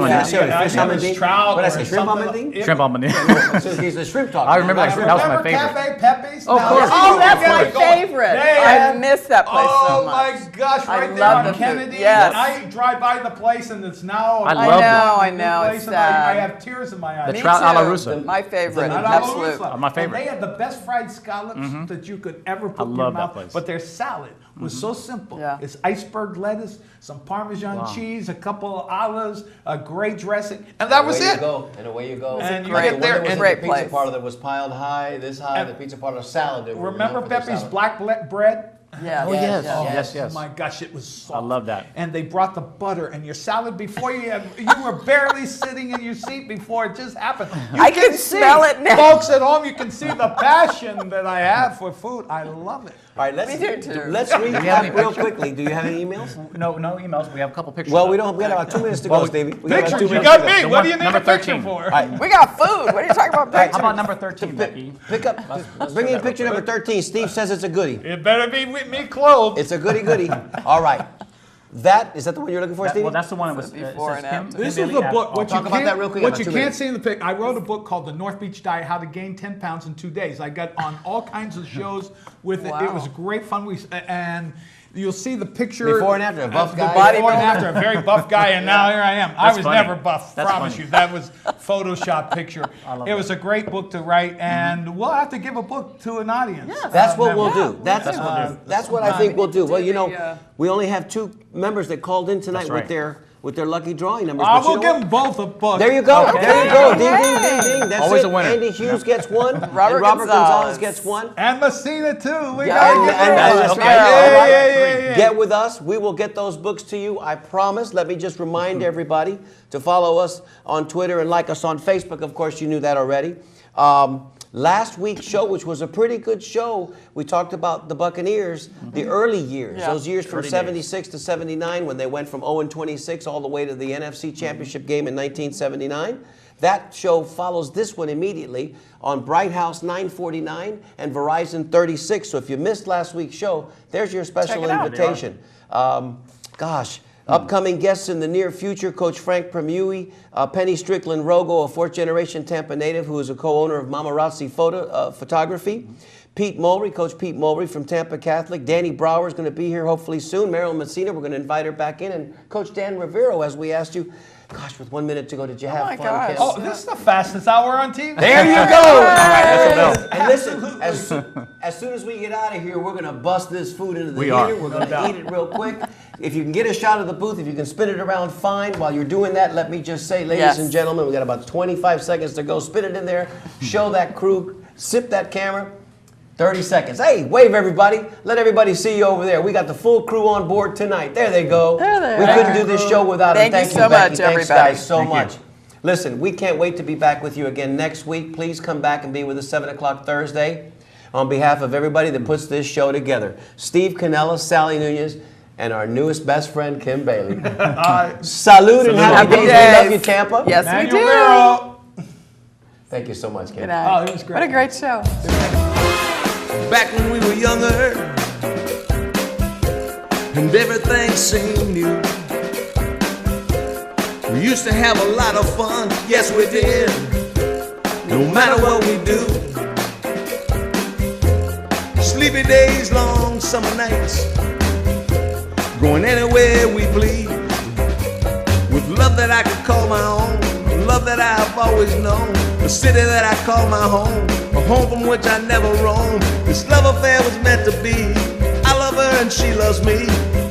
almondine.
Trout.
What did I say? Shrimp almondine?
Shrimp alondine.
So he's a shrimp talker.
I remember that. That was my favorite.
Cafe Pepe's?
Oh, of course.
Oh, that's my favorite. I miss that place so much.
Oh my gosh, right there on Kennedy.
Yes.
I drive by the place and it's now
I know. It's
sad. I have tears in my eyes.
The trout a la russa.
My favorite. Absolute.
My favorite.
And they had the best fried scallops that you could ever put in your mouth. But their salad was so simple. It's iceberg lettuce, some Parmesan cheese, a couple of olives, a great dressing, and that was it.
And away you go.
And you
get there
and
great
the pizza parlor that was piled high, this high, the pizza parlor salad.
Remember Pepe's black bread?
Yeah.
Oh, yes. Yes.
My gosh, it was soft.
I love that.
And they brought the butter and your salad before you were barely sitting in your seat before it just happened.
I can smell it now.
Folks at home, you can see the passion that I have for food. I love it.
All right, let's
Do
recap real quickly. Do you have any emails?
No emails. We have a couple pictures.
Well, we don't. We got about 2 minutes to go, Stevie. We got about 2
Pictures, you
minutes
got
to go.
me. What do you need
Number
a picture
13.
for?
All right,
We got food. What are you talking about pictures?
How about number 13, Becky?
pick up. Bring in picture number 13. Steve says it's a goodie.
It better be with me clothed.
It's a goodie. All right. Is that the one you're looking for, Stevie?
Well, that's the one that was
Before and after.
This is the book. What you
talk about that real quick.
What
About
you
2
can't
minutes.
see in the pic. I wrote a book called The North Beach Diet: How to Gain 10 Pounds in 2 Days. I got on all kinds of shows with it.
Wow.
It was great fun. And you'll see the picture
Before and after, a buff guy.
Before and after, a very buff guy, and now here I am. I was
funny.
never buff.
That's
Promise
funny.
you. That was Photoshop picture. It was a great book to write, and we'll have to give a book to an audience.
That's what we'll do.
That's what we'll do.
That's what I think we'll do. Well, you know,
the,
we only have 2 members that called in tonight
That's right.
with their lucky drawing numbers.
I
but you
will
know
give
what?
them both a book.
There you go.
Okay.
There you go. Ding,
Okay.
ding, ding, ding. That's
Always
it.
a winner.
Andy Hughes gets one.
Robert
and Robert Gonzalez
Gonzalez
gets one.
And Messina too. We
Yeah,
gotta
and
give her
that's
one.
right.
Yeah.
Get with us. We will get those books to you. I promise. Let me just remind everybody to follow us on Twitter and like us on Facebook. Of course, you knew that already. Last week's show, which was a pretty good show, we talked about the Buccaneers, the early years, those years from 76 to 79 when they went from 0-26 all the way to the NFC Championship game in 1979. That show follows this one immediately on Bright House 949 and Verizon 36. So if you missed last week's show, there's your special invitation. Upcoming guests in the near future, Coach Frank Premui, Penny Strickland Rogo, a 4th-generation Tampa native who is a co-owner of Mamarazzi Photography. Pete Mulry, Coach Pete Mulry from Tampa Catholic. Danny Brower is going to be here hopefully soon. Marilyn Messina, we're going to invite her back in. And Coach Dan Rivero, as we asked you, gosh, with 1 minute to go, did you have fun?
gosh.
Oh, this is the fastest hour on TV.
There you go. All right, that's a bell. And listen, as soon as we get out of here, we're going to bust this food into the heater. We're going to eat it real quick. If you can get a shot of the booth, if you can spin it around, fine. While you're doing that, let me just say, ladies and gentlemen, we got about 25 seconds to go. Spin it in there. Show that crew. Sip that camera. 30 seconds. Hey, wave everybody. Let everybody see you over there. We got the full crew on board tonight. There they go. We couldn't do this show without them.
Thank you
Becky.
so much,
Thanks,
everybody.
guys, so much. Listen, we can't wait to be back with you again next week. Please come back and be with us 7 o'clock Thursday. On behalf of everybody that puts this show together, Steve Canella, Sally Nunez, and our newest best friend, Kim Bailey. Salute and happy days. We love you, Tampa.
Yes, we do.
Thank you so much, Kim.
Good night.
Oh, it was great.
What a great show.
Back when we were younger and everything seemed new, we used to have a lot of fun, yes we did, no matter what we do. Sleepy days, long summer nights, going anywhere we please, with love that I could call my own, love that I've always known, the city that I call my home, a home from which I never roam. This love affair was meant to be. I love her and she loves me.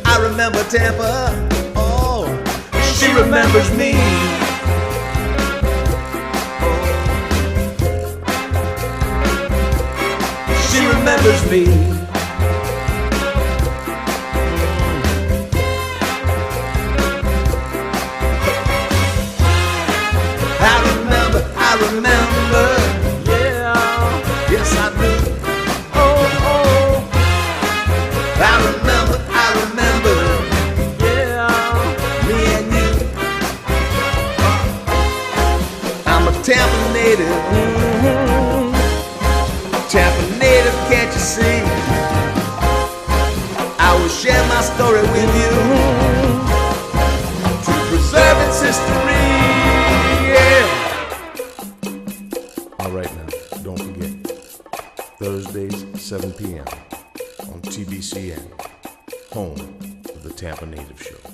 I remember Tampa, oh, she remembers me. She remembers me. I remember, yeah, yes I do. Oh, I remember, yeah, me and you. I'm a Tampa native, Tampa native, can't you see? I will share my story with you to preserve its history. Right now, don't forget, Thursdays, 7 p.m. on TBCN, home of the Tampa Native Show.